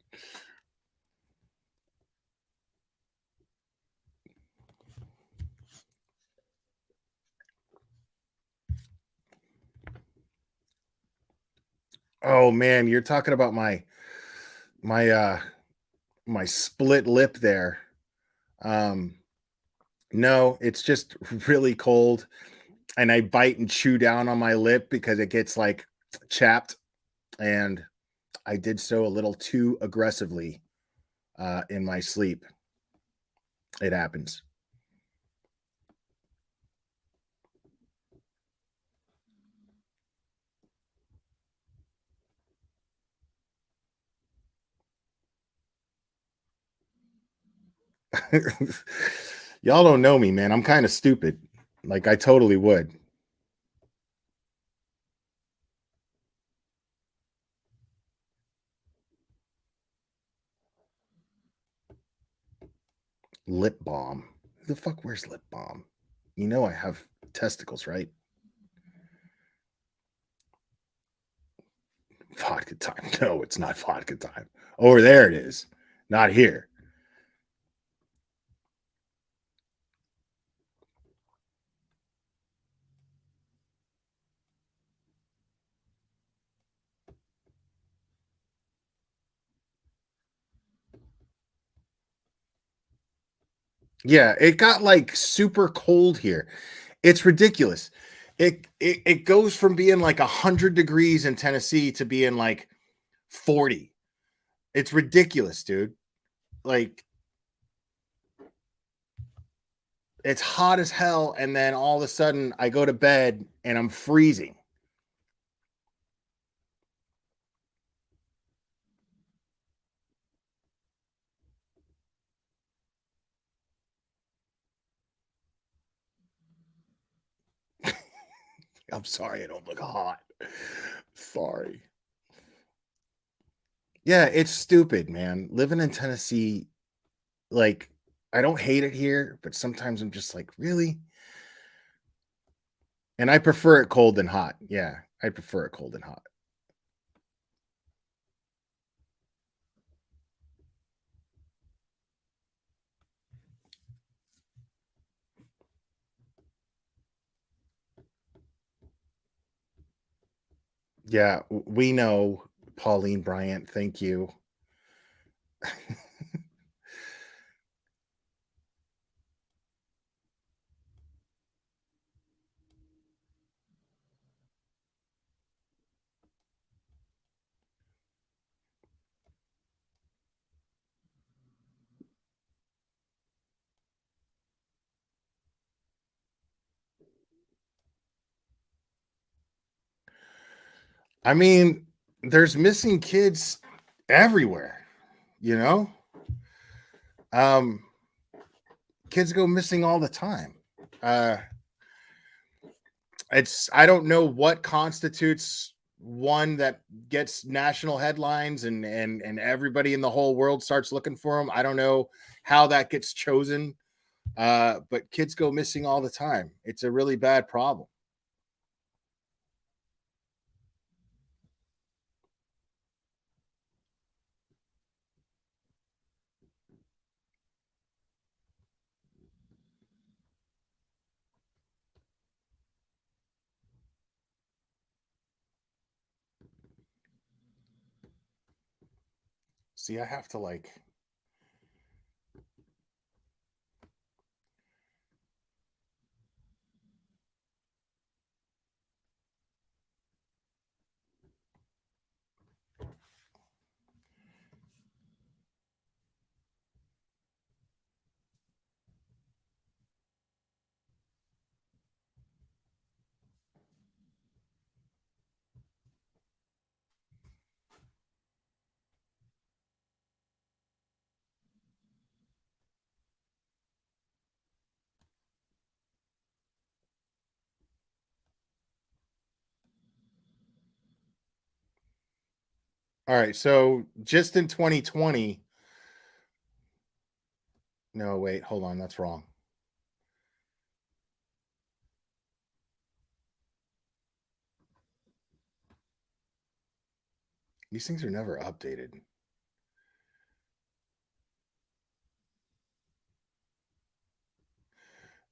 Oh man, you're talking about my my split lip there. Um no, it's just really cold and I bite and chew down on my lip because it gets like chapped, and I did so a little too aggressively in my sleep. It happens. Y'all don't know me, man. I'm kind of stupid. Like I totally would. Lip balm. Who the fuck wears lip balm? You know I have testicles, right? Vodka time. No, it's not vodka time. Over there it is. Not here. Yeah, it got like super cold here. It's ridiculous. It goes from being like 100 degrees in Tennessee to being like 40. It's ridiculous, dude. Like it's hot as hell, and then all of a sudden I go to bed and I'm freezing. I'm sorry I don't look hot. Sorry. Yeah, it's stupid, man. Living in Tennessee, like, I don't hate it here, but sometimes I'm just like, really? And I prefer it cold than hot. Yeah, I prefer it cold than hot. Yeah, we know, Pauline Bryant. Thank you. I mean, there's missing kids everywhere, you know? Um, kids go missing all the time. Uh, I don't know what constitutes one that gets national headlines and everybody in the whole world starts looking for them. I don't know how that gets chosen. But kids go missing all the time. It's a really bad problem. See, I have to like all right, so just in 2020. No, wait, hold on, that's wrong. These things are never updated.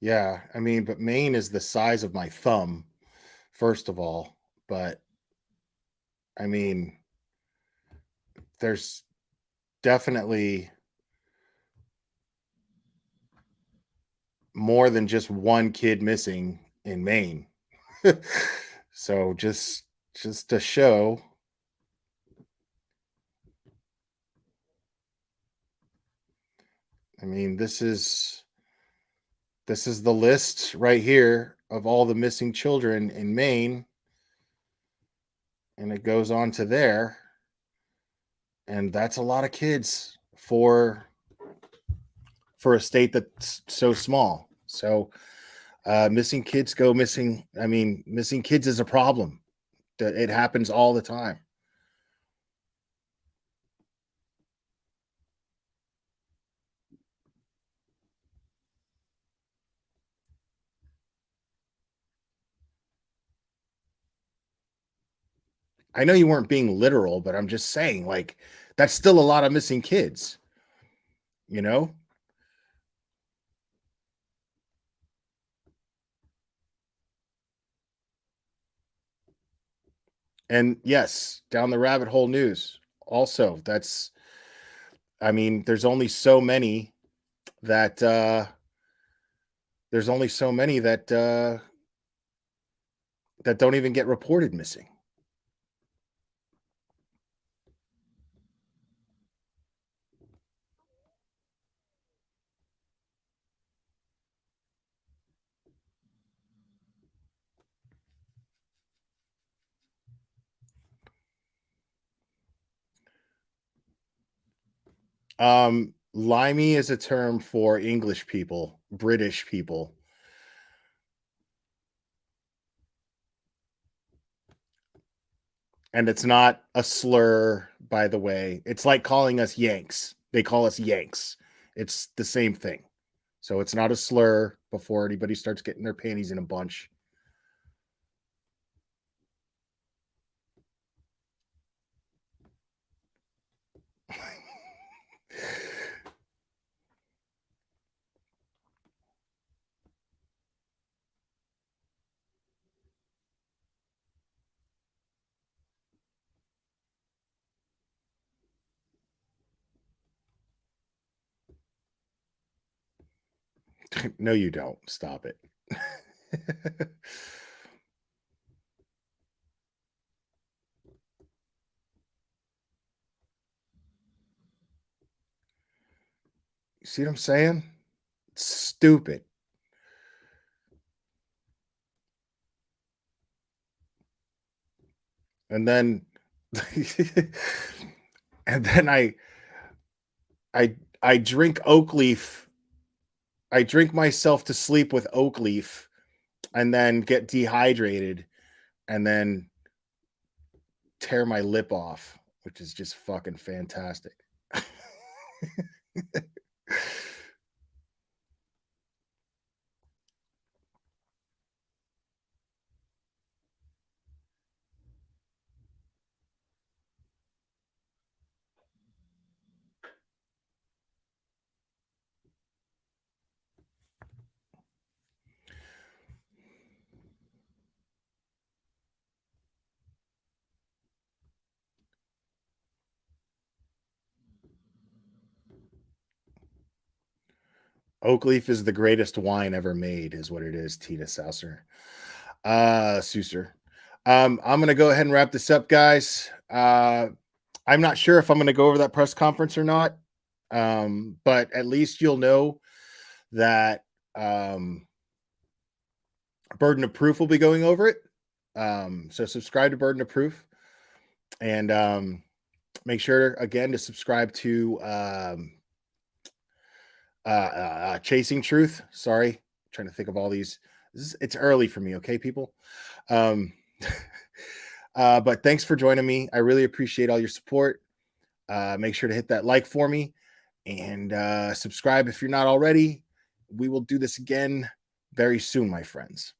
Yeah, I mean, but Maine is the size of my thumb, first of all. But I mean, there's definitely more than just one kid missing in Maine. So just to show, I mean, this is the list right here of all the missing children in Maine, and it goes on to there, and that's a lot of kids for a state that's so small. So missing kids go missing. I mean, missing kids is a problem. It happens all the time. I know you weren't being literal, but I'm just saying, like, that's still a lot of missing kids, you know? And yes, down the rabbit hole news. Also, that's, I mean, there's only so many that that don't even get reported missing. Limey is a term for English people, British people. And it's not a slur, by the way. It's like calling us Yanks. They call us Yanks. It's the same thing. So it's not a slur before anybody starts getting their panties in a bunch. No, you don't. Stop it. You see what I'm saying? It's stupid. And then and then I drink oak leaf. I drink myself to sleep with oak leaf and then get dehydrated and then tear my lip off, which is just fucking fantastic. Oak leaf is the greatest wine ever made, is what it is, Tina Saucer. Saucer. I'm gonna go ahead and wrap this up, guys. I'm not sure if I'm gonna go over that press conference or not. But at least you'll know that Burden of Proof will be going over it. So subscribe to Burden of Proof, and make sure again to subscribe to Chasing Truth. Sorry, I'm trying to think of all these. It's early for me, okay, people. But thanks for joining me. I really appreciate all your support. Make sure to hit that like for me and subscribe if you're not already. We will do this again very soon, my friends.